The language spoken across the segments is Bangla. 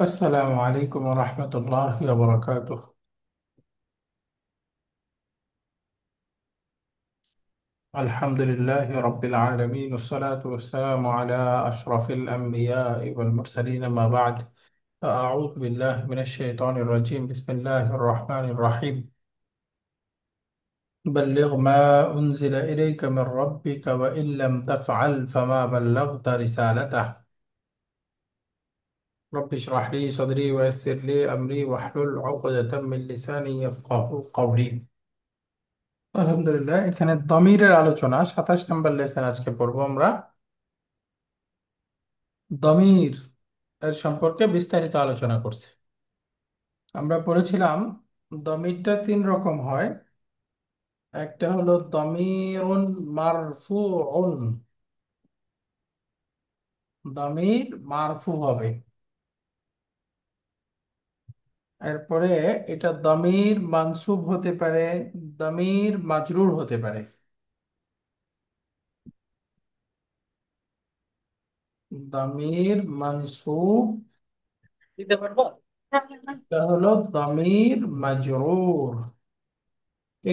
السلام عليكم ورحمة الله وبركاته. الحمد لله رب العالمين، والصلاة والسلام على أشرف الأنبياء والمرسلين، ما بعد. فأعوذ بالله من الشيطان الرجيم. بسم الله الرحمن الرحيم. بلغ ما أنزل إليك من ربك وإن لم تفعل فما بلغت رسالته. رب اشرح لي صدري ويسر لي أمري واحلل عقدة من لساني يفقه قولي। আলহামদুলিল্লাহ, এখানে দমিরের আলোচনা 27 নম্বর লেসন আজকে পড়বো আমরা। দমির এর সম্পর্কে বিস্তারিত আলোচনা করছি। আমরা পড়েছিলাম দমিরটা তিন রকম হয়। একটা হলো দমিরুন মারফুউন, দমির মারফু হবে। এরপরে এটা দমির মানসুব হতে পারে, দমির মাজরুর হতে পারে। দমির মানসুব, এটা হলো দমির মাজরুর।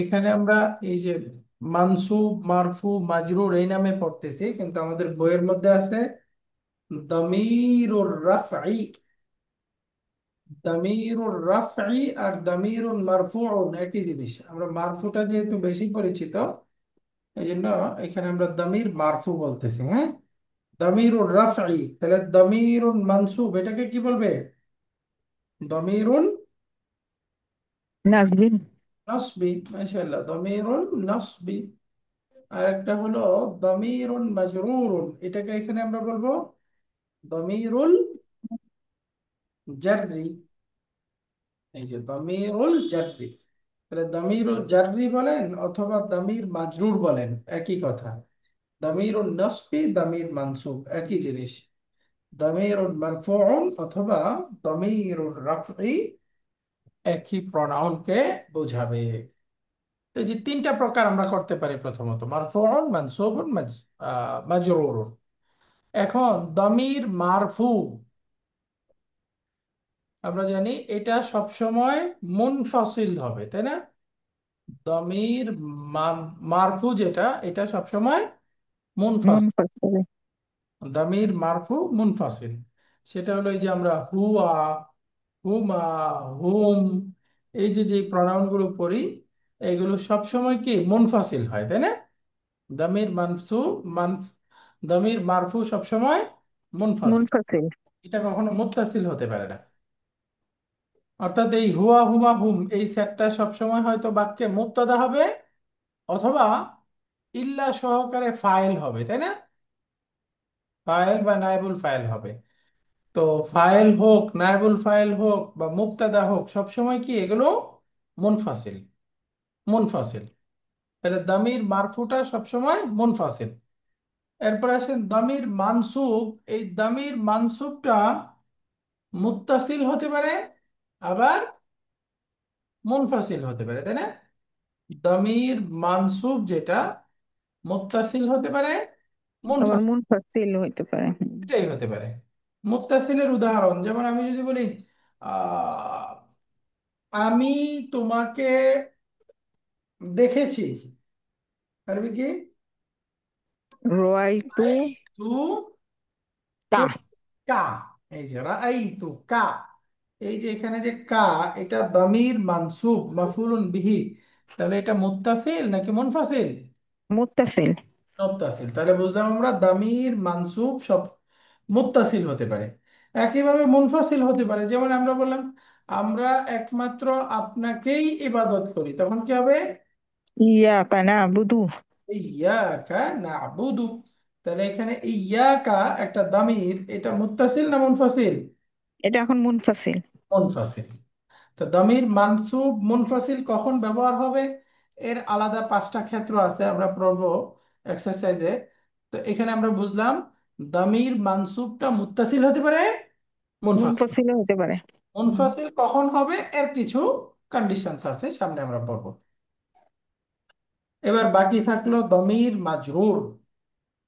এখানে আমরা এই যে মানসুব, মারফু, মাজরুর এই নামে পড়তেছি, কিন্তু আমাদের বইয়ের মধ্যে আছে দমিরুর রাফঈ। দমিরুর রাফঈ আর দমিরুল মারফুউন একই জিনিস। আমরা মারফুটা যেহেতু বেশি পরিচিত, এই জন্য এখানে আমরা দমির মারফু বলতেছি। হ্যাঁ, দমিরুর রাফঈ, তাহলে দমিরুল মানসুব এটাকে কি বলবে? দমিরুল নাজবিন। নসবি। মাশাআল্লাহ, দমিরুল নসবি। আর একটা হলো দমিরুন মাজরুরুন, এটাকে এখানে আমরা বলবো দমিরুল জাররি। এই যে দমিরুল জাররি, তাহলে দমিরুল জাররি বলেন অথবা দমির মাজরুর বলেন, একই কথা। দমিরুল নসবি, দমির মানসুব একই জিনিস। দমিরুল মারফুউন অথবা দমিরুল রাফঈ একই প্রনাউনকে বোঝাবে। তো এই যে তিনটা প্রকার আমরা করতে পারি, প্রথমত মারফুউন, মানসুবুন, মাজরুরুন। এখন দমির মারফু, আমরা জানি এটা সবসময় মুনফাসিল হবে, তাই না? দমির মারফু যেটা, এটা সবসময় মুনফাসিল। মুনফাসিল। দমির মারফু মুনফাসিল, সেটা হলো এই যে আমরা হুয়া, হুমা, হুম, এই যে যে প্রনাউন গুলো পড়ি, এগুলো সবসময় কি মুনফাসিল হয়, তাই না? দমির মানসু মান দমির মারফু সবসময় মুনফাসিল, মুনফাসিল। এটা কখনো মুত্তাসিল হতে পারে না। অর্থাৎ এই হুয়া, হুমা, হুম এই সেটটা সবসময় হয়তো বাক্যে মুবতাদা হবে, অথবা ইল্লা সহকারে ফাইল হবে, তাই না? ফাইল বা নায়েবুল ফাইল হবে। তো ফাইল হোক, নায়েবুল ফাইল হোক বা মুবতাদা হোক, সবসময় কি এগুলো মুনফাসিল। মুনফাসিল, তাহলে দামির মারফুটা সবসময় মুনফাসিল। এরপর আসেন দামির মানসুব। এই দামির মানসুবটা মুত্তাসিল হতে পারে, আবার মুনফাসিল হতে পারে, তাই না? দামির মানসুব যেটা মুত্তাসিল হতে পারে, আবার মুনফাসিল মুনফাসিল হইতে পারে। এটাই হতে পারে। মুত্তাসিলের উদাহরণ যেমন আমি যদি বলি আহ, আমি তোমাকে দেখেছি, পারবি কি? রাআইতু তু কা। কা, এই যে রাআইতু কা, এই যে এখানে যে কা, এটা দামির মানসুব মাফউলুন বিহি, তাহলে এটা মুত্তাসিল নাকি মুনফাসিল? মুত্তাসিল। মুত্তাসিল। তাহলে বুঝলাম আমরা দামির মানসুব সব মুত্তাসিল হতে পারে। একইভাবে মুনফাসিল হতে পারে, যেমন আমরা বললাম আমরা একমাত্র আপনাকেই ইবাদত করি, তখন কি হবে? ইয়াকা নাবুদু। ইয়াকা নাবুদু। তাহলে এখানে ইয়াকা একটা দামির, এটা মুত্তাসিল না মুনফাসিল? এটা এখন মুনফাসিল। মুনফাসিল। তো দামির মানসুব মুনফাসিল কখন ব্যবহার হবে, এর আলাদা 5টা ক্ষেত্র আছে, আমরা পড়বো এক্সারসাইজে। তো এখানে আমরা বুঝলাম দামির মানসুবটা মুত্তাসিল হতে পারে, মুনফাসিল। মুনফাসিল হতে পারে। মুনফাসিল কখন হবে এর কিছু কন্ডিশনস আছে, সামনে আমরা পড়বো। এবার বাকি থাকলো দমির মাজরুর।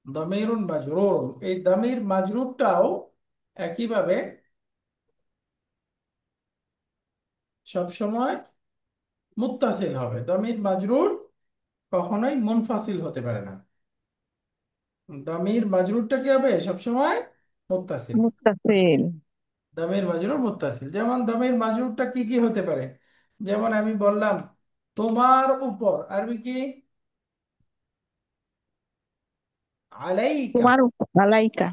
দমিরুন মাজরুর, এই দমির মাজরুরটাও একইভাবে সব সময় মুত্তাসিল হবে, দমির মাজরুর কখনোই মুনফাসিল হতে পারে না। দমির মাজরুরটা কি হবে সবসময় মুত্তাসিল। মুত্তাসিল। দমির মাজরুর মুত্তাসিল, যেমন দমির মাজরুরটা কি কি হতে পারে, যেমন আমি বললাম তোমার উপর, আরবি কি আলাইকা। তোমার আলাইকা।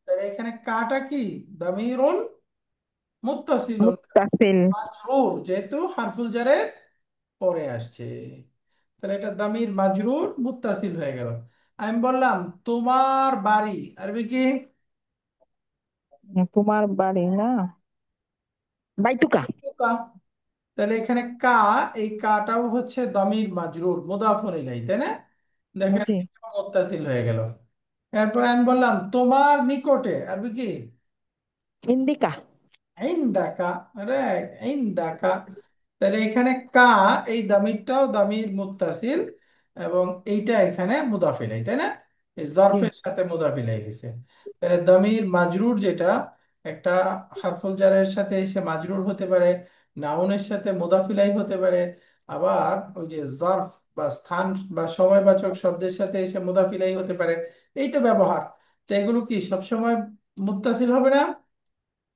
তাহলে এখানে কাটা কি দমিরুন মুত্তাসিলুন মুত্তাসিল। মাজরুর, যেহেতু হারফুল জারের পরে আসছে, তাহলে এটা দামির মাজরুর মুত্তাসিল হয়ে গেল। আমি বললাম তোমার বাড়ি, আরবি কি তোমার বাড়ি না, বাইতুকা। কা। তাহলে এখানে কা, এই কাটাও হচ্ছে দামির মাজরুর মুদাফুন ইলাইহি, তাই না? দেখেন জি। এটাও মুত্তাসিল হয়ে গেল। এরপর আমি বললাম তোমার নিকটে, আরবি কি ইন্দিকা। ইনদাকা, রাইট ইনদাকা। তাহলে এখানে কা, এই দামিরটাও দামির মুত্তাসিল, এবং এইটা এখানে মুদাফ ইলাইহি, তাই না? এই জি। জরফের সাথে মুদাফ ইলাইহি হয়েছে। তাহলে দামির মাজরুর যেটা, একটা হারফুল জারের সাথে এসে মাজরুর হতে পারে, নাউনের সাথে মুদাফ ইলাইহি হতে পারে, আবার ওই যে জরফ বা স্থান বা সময়বাচক শব্দের সাথে এসে মুদাফ ইলাইহি হতে পারে। এই তো ব্যবহার। তো এগুলো কি সবসময় মুত্তাসিল হবে না?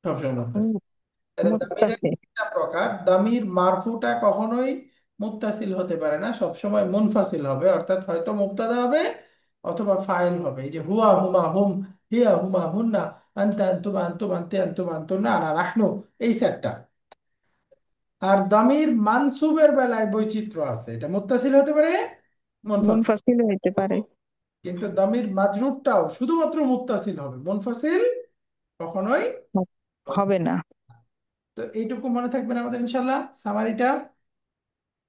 সবসময় উম, মুত্তাসিল। তাহলে দামিরের মুত্তাসিল। তিনটা প্রকার, দামির মারফুটা কখনোই মুত্তাসিল হতে পারে না, সবসময় মুনফাসিল হবে, অর্থাৎ হয়তো মুবতাদা হবে অথবা ফাইল হবে। এই যে হুয়া হুমা হুম, হিয়া হুমা হুন্না, আনতা আনতুমা আনতুম আনতে আনতুম আনতুন্না আনা নাহনু, এই সেটটা। আর দামির মানসুবের বেলায় বৈচিত্র্য আছে, এটা মুত্তাসিল হতে পারে, মুনফাসিল। মুনফাসিল হইতে পারে। কিন্তু দামির মাজরুরটাও শুধুমাত্র মুত্তাসিল হবে, মুনফাসিল কখনোই হতে হবে পারে না। না। তো এইটুকু মনে থাকবেন আমাদের ইনশাল্লাহ সামারিটা।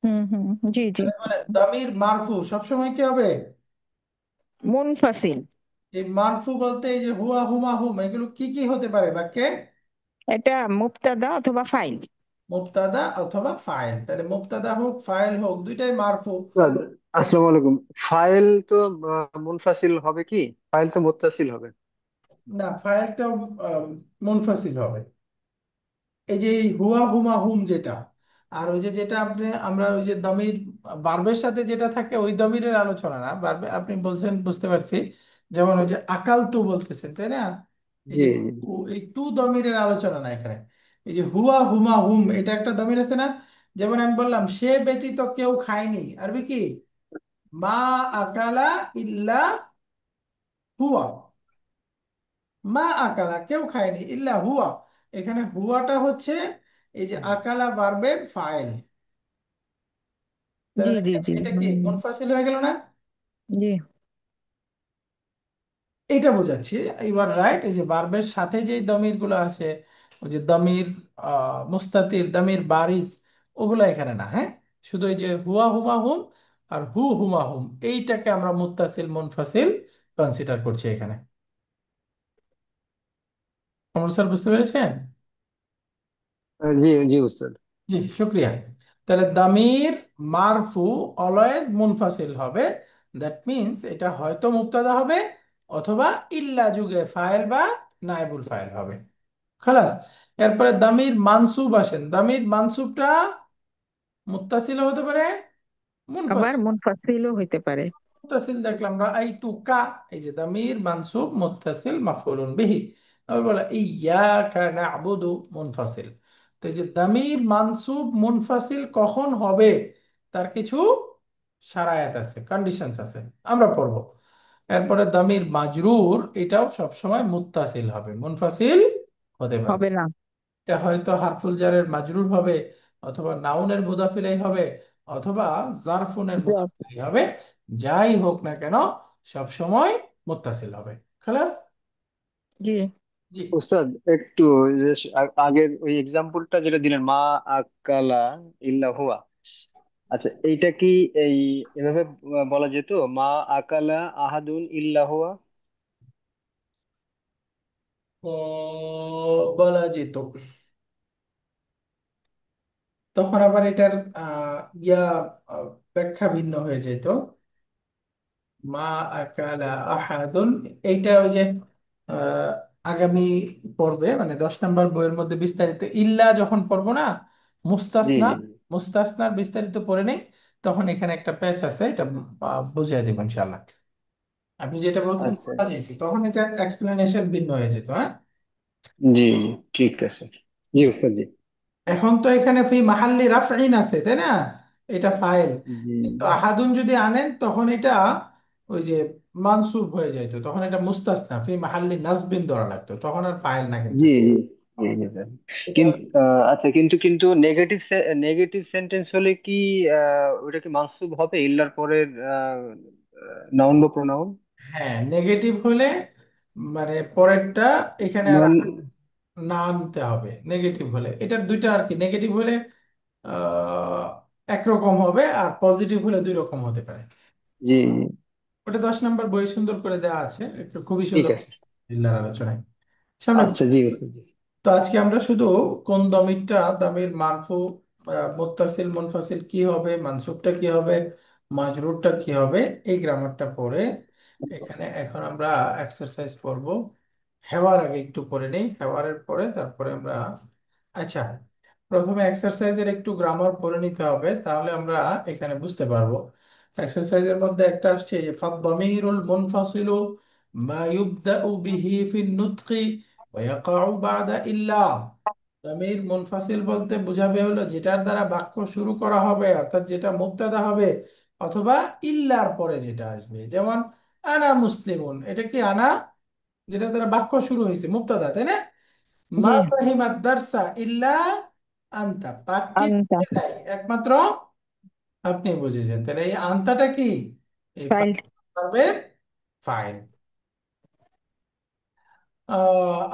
হুম হুম। জি জি। মানে দামির মারফু সবসময় কি হবে? মুনফাসিল। এই মারফু বলতে এই যে হুয়া হুমা হুম, এগুলো কি কি হতে পারে বাক্যে? এটা মুবতাদা অথবা ফাইল। মুবতাদা অথবা ফাইল। তাহলে মুবতাদা হোক ফাইল হোক দুইটাই মারফু। উস্তাদ, আসসালামু আলাইকুম। ফাইল তো মুনফাসিল হবে কি? ফাইল তো মুত্তাসিল হবে। না, ফাইলটাও মুনফাসিল হবে। এই যে এই হুয়া হুমা হুম যেটা, আর ওই যে যেটা আপনি আমরা ওই যে দমির বার্বের সাথে যেটা থাকে ওই দমিরের আলোচনা না, বার্বে আপনি বলছেন বুঝতে পারছি। যেমন ওই যে আকাল তু বলতেছেন, তাই না? এই জি যে জি। এই তু দমিরের আলোচনা না এখানে। এই যে হুয়া হুমা হুম, এটা একটা দমির আছে না? যেমন আমি বললাম সে ব্যতীত কেউ খায়নি, আরবি কি মা আকালা ইল্লা হুয়া। মা আকালা কেউ খায়নি ইল্লা হুয়া। এখানে হুয়াটা হচ্ছে এই যে আকালা বার্বের ফাইল। তাহলে জি জি দেখেন জি। এটা কি মুনফাসিল হয়ে গেল না? জি। এটা বোঝাচ্ছি। এবার রাইট, এই যে ভার্বের সাথে যে দমির গুলো আসে, ওই যে দমির মুস্তাতির, দমির বারিজ, ওগুলো এখানে না, হ্যাঁ। শুধু এই যে হুয়া হুমা হুম আর হু হুমা হুম, এইটাকে আমরা মুত্তাসিল মুনফাসিল কনসিডার করছি এখানে। কমল স্যার বুঝতে পেরেছেন? জি জি উস্তাদ। জি, শুক্রিয়া। তাহলে দামির মারফু অলওয়েজ মুনফাসিল হবে। দ্যাট মিন্স এটা হয়তো মুবতাদা হবে অথবা ইল্লা যুগে ফাইল বা নায়েবুল ফাইল হবে। খালাস। এরপরে দামির মানসুব আসেন, দামির মানসুবটা মুত্তাসিল হতে পারে, আবার মুনফাসিল। মুনফাসিলও হইতে পারে। মুত্তাসিল দেখলাম রাআইতু কা, এই যে দামির মানসুব মুত্তাসিল মাফউলুন বিহি। তারপর বলে ইয়াকা না'বুদু, মুনফাসিল। তো এই যে দামির মানসুব মুনফাসিল কখন হবে, তার কিছু শারায়াত আছে, কন্ডিশনস আছে, আমরা পড়ব। এরপরে দামির মাজরুর, এটাও সবসময় মুত্তাসিল হবে, মুনফাসিল হতে পারে হবে না। এটা হয়তো হারফুল জারের মাজরুর হবে, অথবা নাউনের মুদাফিলাই হবে, অথবা জারফুনের জব। মুদাফিলাই হবে। যাই হোক না কেন সব সময় মুত্তাসিল হবে। খালাস। জি। জি। উস্তাদ, একটু আগের ওই এক্সাম্পলটা যেটা দিলেন, মা আকালা ইল্লা হুয়া। আচ্ছা, এইটা কি এই এভাবে বলা যেত, মা আকালা আহাদুন ইল্লা হুয়া? ও, বলা যেত। তখন আবার এটার ইয়া ব্যাখ্যা ভিন্ন হয়ে যেত। মা আকালা আহাদুন, এইটা ওই যে আহ, আগামী পর্বে মানে 10 নম্বর বইয়ের মধ্যে বিস্তারিত ইল্লা যখন পড়বো না, জি মুস্তাসনা, জি মুস্তাসনার বিস্তারিত পড়ে নেই, তখন এখানে একটা প্যাচ আছে, এটা বুঝিয়ে দেবো ইনশাল্লাহ। আপনি যেটা বলছেন আচ্ছা। বলা যেত, তখন এটা এক্সপ্লেনেশন ভিন্ন হয়ে যেত, হ্যাঁ। জি জি ঠিক আছে। জি জি। ওস্তাদ জি। এখন তো এখানে ফি মাহাল্লি রাফঈন আছে, তাই না? এটা ফাইল। জি কিন্তু আহাদুন যদি আনেন তখন এটা ওই যে মানসুব হয়ে যাইতো, তখন এটা মুস্তাসনা ফি মাহাল্লি নাসবিন ধরা লাগতো, তখন আর ফাইল না কিন্তু। জি জি জি জি স্যার। এটা কিন্তু আচ্ছা, কিন্তু কিন্তু নেগেটিভ নেগেটিভ সেন্টেন্স হলে কি ওটা কি মানসুব হবে ইল্লার পরের নাউন বা প্রোনাউন? হ্যাঁ, নেগেটিভ হলে মানে পরেরটা এখানে আর নন। না আনতে হবে। নেগেটিভ হলে এটার দুইটা আর কি, নেগেটিভ হলে আহ, একরকম হবে, আর পজিটিভ হলে দুই রকম হতে পারে। জি জি ওটা 10 নম্বর বই সুন্দর করে দেওয়া আছে, একটু খুবই ঠিক সুন্দর আছে। জিল্লার আলোচনায় সামনে। আচ্ছা জি ওস্তাদ জি। তো আজকে আমরা শুধু কোন দমিরটা, দামির মারফু, মুত্তাসিল মুনফাসিল কি হবে, মানসুবটা কি হবে, মাজরুরটা কি হবে, এই গ্রামারটা পড়ে এখানে এখন আমরা এক্সারসাইজ করব। হেওয়ার আগে একটু পড়ে নেই, হেওয়ারের পরে তারপরে আমরা, আচ্ছা, প্রথমে এক্সারসাইজের একটু গ্রামার পড়ে নিতে হবে, তাহলে আমরা এখানে বুঝতে পারবো। এক্সারসাইজের মধ্যে একটা আসছে যে ফাদ-দামিরুল মুনফাসিলু মা ইউবদাউ বিহি ফিন নুতকি ওয়াকাউ বাদা ইল্লা। দামির মুনফাসিল বলতে বোঝাবে হলো যেটার দ্বারা বাক্য শুরু করা হবে, অর্থাৎ যেটা মুবতাদা হবে, অথবা ইল্লার পরে যেটা আসবে। যেমন আনা মুসলিমুন, এটা কি আনা, যেটা দ্বারা বাক্য শুরু হয়েছে, মুবতাদা, তাই না? মা জি। ফাহিমাদ দারসা ইল্লা আনতা, পাঠটি আনতা। নাই, একমাত্র আপনি বুঝেছেন। তাহলে এই আনতাটা কি? এই ফাইল। ভার্বের ফাইল।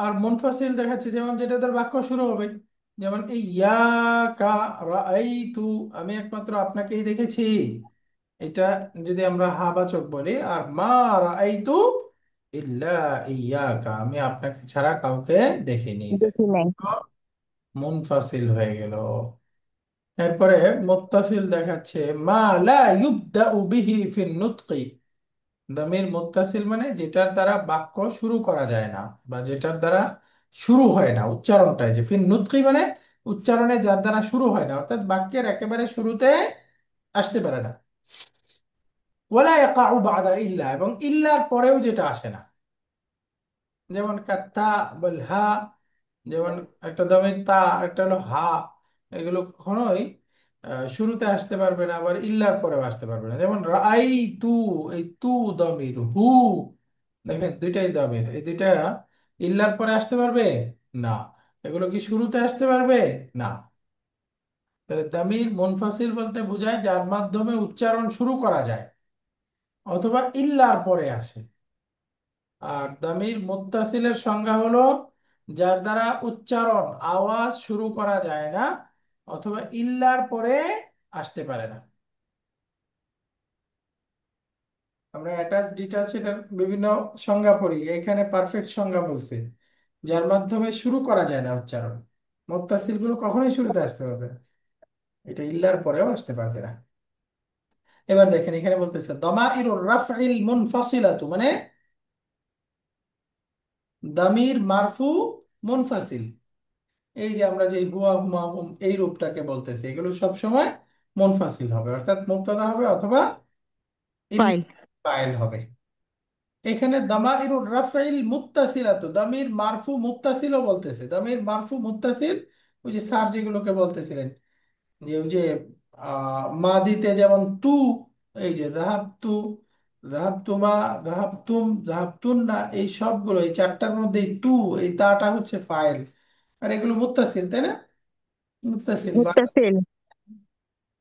আর মুনফাসিল দেখাচ্ছে যেমন যেটা তার বাক্য শুরু হবে, যেমন এই ইয়াকা রাআইতু, আমি একমাত্র আপনাকেই দেখেছি। এটা যদি আমরা হা বাচক বলি, আর মা রাআইতু ইল্লা ইয়াকা, আমি আপনাকে ছাড়া কাউকে দেখিনি। দেখি নাই। মুনফাসিল হয়ে গেল। এরপরে মুত্তাসিল দেখাচ্ছে মা লা ইউবদাউ বিহি ফিন নুতকি। দামির মুত্তাসিল মানে যেটার দ্বারা বাক্য শুরু করা যায় না, বা যেটার দ্বারা শুরু হয় না, উচ্চারণটাই যে ফিন নুতকি মানে উচ্চারণে যার দ্বারা শুরু হয় না, অর্থাৎ বাক্যের একেবারে শুরুতে আসতে পারে না। ওয়ালা ইয়াকাউ বাদা ইল্লা, এবং ইল্লার পরেও যেটা আসে না, যেমন কাত্তা বল হা, যেমন একটা দামের তা, একটা হলো হা, এগুলো কখনোই শুরুতে আসতে পারবে না, আবার ইল্লার পরেও আসতে পারবে না। যেমন রাই তু, এই তু দমির, হু, দেখেন দুইটাই দমির, এই দুইটা ইল্লার পরে আসতে পারবে না। এগুলো কি শুরুতে আসতে পারবে? না। তাহলে দামির মুনফাসিল বলতে বোঝায় যার মাধ্যমে উচ্চারণ শুরু করা যায়, অথবা ইল্লার পরে আসে। আর দামির মুত্তাসিলের সংজ্ঞা হলো যার দ্বারা উচ্চারণ আওয়াজ শুরু করা যায় না, অথবা ইল্লার পরে আসতে পারে না। আমরা অ্যাটাচ ডিটাচ এটার বিভিন্ন সংজ্ঞা পড়ি, এখানে পারফেক্ট সংজ্ঞা বলছে যার মাধ্যমে শুরু করা যায় না উচ্চারণ। মুত্তাসিল গুলো কখনোই শুরুতে আসতে পারবে না, এটা ইল্লার পরেও আসতে পারবে না। এবার দেখেন এখানে বলতেছে দমাইরুর রাফইল মুনফাসিলাতু, মানে দামির মারফু মুনফাসিল, এই যে আমরা যে হুয়া হুমা হুম এই রূপটাকে বলতেছি, এগুলো সব সময় মুনফাসিল হবে, অর্থাৎ মুবতাদা হবে অথবা ফাইল। ফাইল হবে। এখানে দামাইরুর রাফঈল মুত্তাসিলাতু, দামির মারফু মুত্তাসিলও বলতেছে, দামির মারফু মুত্তাসিল, ওই যে স্যার যেগুলোকে বলতেছিলেন, যে ওই যে মাদিতে যেমন তু, এই যে যাহাবতু, যাহাবতুমা, যাহাবতুম, যাহাবতুন্না, এই সবগুলো এই চারটার মধ্যে এই তু, এই তাটা হচ্ছে ফাইল, আর এগুলো মুত্তাসিল, তাই না? মুত্তাসিল। মুত্তাসিল।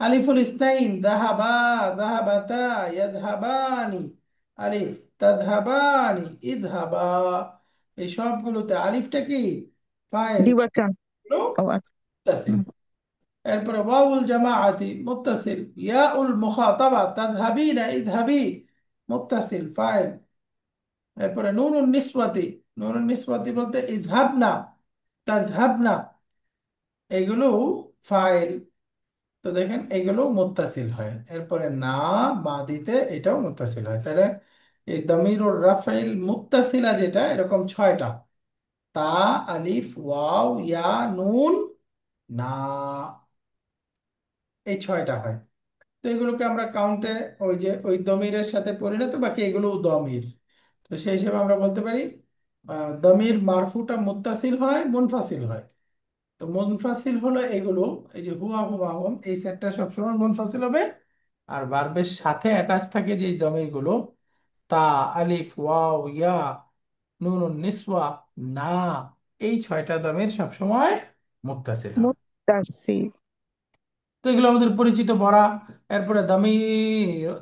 আলিফুল ইসনাইন যাহাবা, যাহাবাতা, ইয়াযহাবানি, আলিফ, তাযহাবানি, ইযহাবা, এই সবগুলোতে আলিফটা কি? ফাইল। দ্বিবচন। হলো ও আচ্ছা। মুত্তাসিল। হুম। এরপরে ওয়াউল জামাআতি মুত্তাসিল, ইয়াউল মুখাতাবা তাযহাবিনা ইযহাবি, মুত্তাসিল ফাইল। এরপরে নুনুন নিসওয়াতি, নুনুন নিসওয়াতি বলতে ইযহাবনা, তাযহাবনা, এগুলো ফাইল। তো দেখেন এগুলো মুত্তাসিল হয়। এরপরে না, মাদিতে, এটাও মুত্তাসিল হয়। তাহলে এই দামিরুর রাফাইল মুত্তাসিলা যেটা, এরকম 6টা: তা, আলিফ, ওয়াও, ইয়া, নুন, না। এই ছয়টা হয়। তো এগুলোকে আমরা কাউন্টে ওই যে ওই দমিরের সাথে পরিণত, বাকি এগুলো দমির। তো সেই হিসেবে আমরা বলতে পারি দমির মারফুটা মুত্তাসিল হয়, মুনফাসিল হয়। তো মুনফাসিল হলো এগুলো, এই যে হুয়া হুমা হুম, এই সেটটা সবসময় মুনফাসিল হবে। আর ভার্বের সাথে অ্যাটাচ থাকে যে জমিরগুলো, তা, আলিফ, ওয়াও, ইয়া, নুন, নিসওয়া, না, এই ছয়টা দমির সবসময় মুত্তাসিল হবে। মুত্তাসিল। তো এগুলো আমাদের পরিচিত পড়া। এরপরে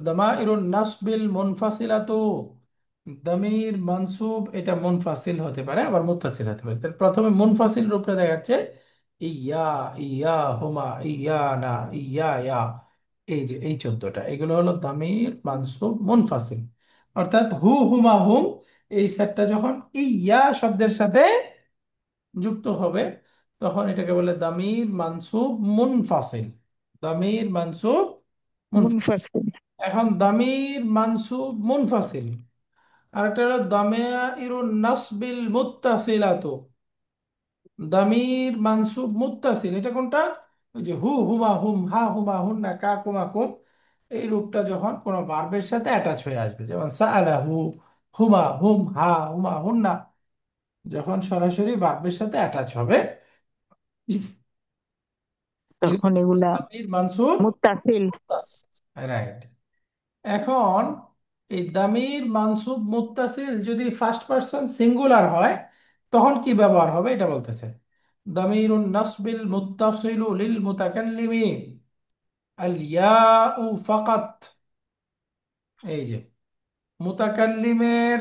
দামাইরুন নাসবিল মুনফাসিলাতু, দামির মানসুব এটা মুনফাসিল হতে পারে আবার মুত্তাসিল হতে পারে। তাহলে প্রথমে মুনফাসিল রূপে দেখা যাচ্ছে ইয়া, ইয়া হুমা, ইয়া না, ইয়া। এই যে এই 14টা, এগুলো হলো দামির মানসুব মুনফাসিল। অর্থাৎ হু হুমা হুম, এই সেটটা যখন ইয়া শব্দের সাথে যুক্ত হবে তখন এটাকে বলে দামির মানসুব মুনফাসিল। দামির মানসুব মুনফাসিল। মুনফাসিল। এখন দামির মানসুব মুনফাসিল, আর একটা হলো দামাইরুন নাসবিল মুত্তাসিলাতু। দামির মানসুব মুত্তাসিল এটা কোনটা? ওই যে হু হুমা হুম, হা হুমা হুন্না, কা কুমা কুম, এই রূপটা যখন কোনো ভার্বের সাথে অ্যাটাচ হয়ে আসবে, যেমন সাআলাহু, হুমা হুম, হা হুমা হুন্না, যখন সরাসরি ভার্বের সাথে অ্যাটাচ হবে তখন এগুলা দামির মানসুব মুত্তাসিল। মুত্তাসিল। রাইট। এখন এই দামির মানসুব মুত্তাসিল যদি ফার্স্ট পারসন সিঙ্গুলার হয় তখন কি ব্যবহার হবে এটা বলতেছে। দামিরুন নাসবিল মুত্তাসিলু লিল মুতাকাল্লিমি আল ইয়াউ ফাকাত। এই যে মুতাকাল্লিমের,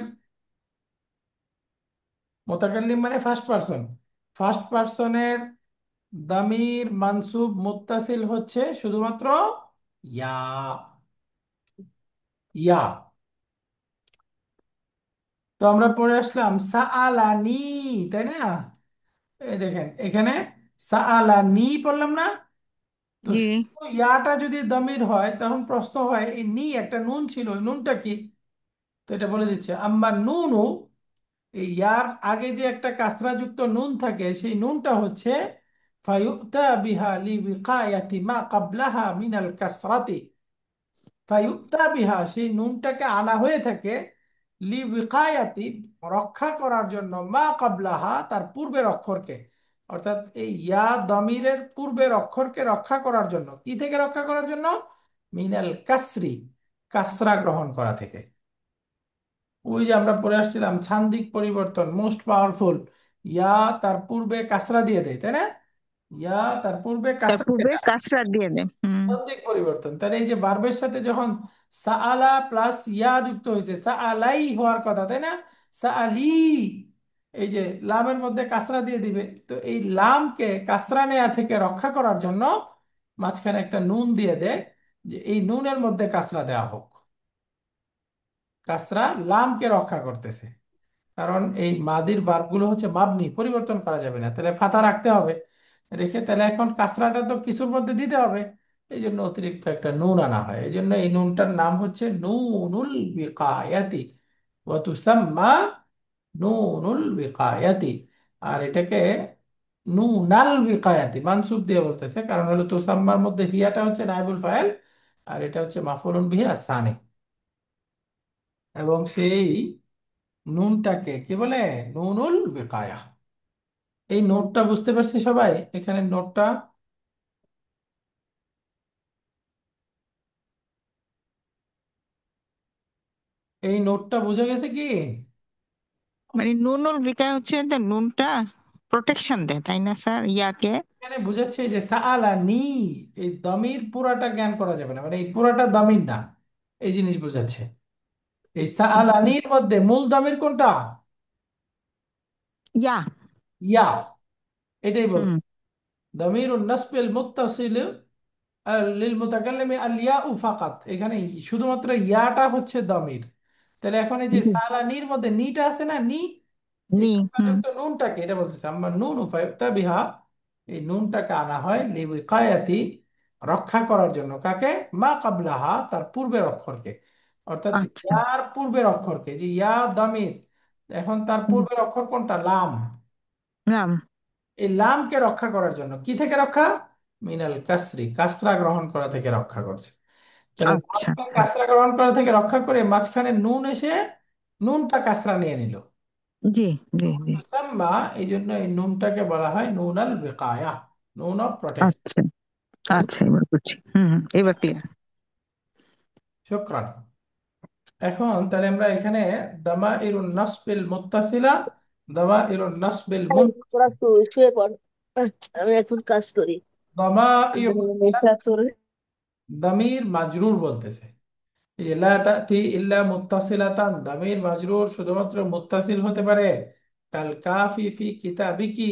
মুতাকাল্লিম মানে ফার্স্ট পারসন, ফার্স্ট পারসনের দামির মানসুব মুত্তাসিল হচ্ছে শুধুমাত্র ইয়া, ইয়া। তো আমরা পড়ে আসলাম সাআলানি, তাই না? এই দেখেন এখানে সাআলানি পড়লাম না? তো জি। শুধু ইয়াটা যদি দমির হয় তখন প্রশ্ন হয় এই নি একটা নুন ছিল, ওই নুনটা কি? তো এটা বলে দিচ্ছে আম্মা নুনু, এই ইয়ার আগে যে একটা কাসরা যুক্ত নুন থাকে সেই নুনটা হচ্ছে ফায়ুতা বিহা লিউিকায়াতি মা ক্বাবলাহা মিনাল কাসরাতি। ফায়ুতা বিহা, সেই নুনটাকে আনা হয়ে থাকে লিউিকায়াতি, রক্ষা করার জন্য, মা ক্বাবলাহা, তার পূর্বের অক্ষরকে। অর্থাৎ এই ইয়া দমিরের পূর্বের অক্ষরকে রক্ষা করার জন্য, কি থেকে রক্ষা করার জন্য? মিনাল কাসরি, কাসরা গ্রহণ করা থেকে। ওই যে আমরা পড়ে আসছিলাম ছান্দিক পরিবর্তন মোস্ট পাওয়ারফুল, ইয়া তার পূর্বে কাসরা দিয়ে দেয়, তাই না? ইয়া তার পূর্বে তার কাসরাকে পূর্বে চায়। কাসরা দিয়ে দেন। ছান্দিক পরিবর্তন, তাহলে এই যে ভার্বের সাথে যখন সাআলা প্লাস ইয়া যুক্ত হয়েছে, সাআলাই হওয়ার কথা, তাই না? সাআলি, এই যে লামের মধ্যে কাসরা দিয়ে দিবে, তো এই লামকে কাসরা নেয়া থেকে রক্ষা করার জন্য মাঝখানে একটা নুন দিয়ে দেয়, যে এই নুনের মধ্যে কাসরা দেওয়া হোক। কাসরা লামকে রক্ষা করতেছে, কারণ এই মাদির ভার্বগুলো হচ্ছে মাবনি, পরিবর্তন করা যাবে না, তাহলে ফাতা রাখতে হবে। রেখে তাহলে এখন কাসরাটা তো কিছুর মধ্যে দিতে হবে, এই জন্য অতিরিক্ত একটা নুন আনা হয়। এই জন্য এই নুনটার নাম হচ্ছে নুনুল বিকায়াতি, ওয়া তুসাম্মা নুনুল বিকায়াতি। আর এটাকে নুনাল বিকায়াতি মানসুব দিয়ে বলতেছে, কারণ হলো তুসাম্মার মধ্যে হিয়াটা হচ্ছে নাইবুল ফাইল, আর এটা হচ্ছে মাফউলুন বিহি আসানি। এবং সেই নুনটাকে কি বলে? নুনুল বিকায়া। এই নোটটা বুঝতে পারছি সবাই? এখানে নোটটা, এই নোটটা বুঝে গেছে কি? মানে নুনুল বিকায় হচ্ছে যে নুনটা প্রোটেকশন দেয়, তাই না স্যার, ইয়াকে? এখানে বুঝাচ্ছে যে সাআলা নি, এই দমির পুরাটা জ্ঞান করা যাবে না, মানে এই পুরাটা দমির না, এই জিনিস বুঝাচ্ছে। এই সাআলা জি। নির মধ্যে মূল দমির কোনটা? ইয়া। ইয়া, এটাই বলছে। হুম। দমিরুন নাসবিল মুত্তাসিল লিল মুতাকাল্লিমি আল ইয়াউ ফাকাত, এখানে শুধুমাত্র ইয়াটা হচ্ছে দমির। তাহলে এখন এই যে জি। সালানির মধ্যে নিটা আছে না, নি, এই নি। হুম। যুক্ত নুনটাকে এটা বলতেছে আমার নুন উফায়ুক্তা বিহা, এই নুনটাকে আনা হয় লিউকায়াতি, রক্ষা করার জন্য, কাকে? মা কাবলাহা, তার পূর্বের অক্ষরকে। অর্থাৎ আচ্ছা। ইয়ার পূর্বের অক্ষরকে, যে ইয়া দামির, এখন তার হুম। পূর্বের অক্ষর কোনটা? লাম। নাম। এই লামকে রক্ষা করার জন্য, কি থেকে রক্ষা? মিনাল কাসরি, কাসরা গ্রহণ করা থেকে রক্ষা করছে। তাহলে আচ্ছা দামকে আচ্ছা। কাসরা গ্রহণ করা থেকে রক্ষা করে মাঝখানে নুন এসে নুনটা কাসরা নিয়ে নিল। জি জি জি। সাম্মা, এই জন্য এই নুনটাকে বলা হয় নুন আল বিকায়া, নুন অফ প্রোটেক্ট। আচ্ছা আচ্ছা, এবার বুঝছি। এবার ক্লিয়ার। শুক্রান। এখন তাহলে আমরা এখানে দামাইরুন নাসবিল মুত্তাসিলা, দামাইরুন নাসবিল আরে, তোরা মুনফাসিলা, তো শুয়ে পড়। আমি এখন কাজ করি। দামাইর, নেশা চলে। দামির মাজরুর বলতেছে। এই যে লা তাতি ইল্লা মুত্তাসিলাতান, দামির মাজরুর শুধুমাত্র মুত্তাসিল হতে পারে। কাল কাফি ফি কিতাবিকি,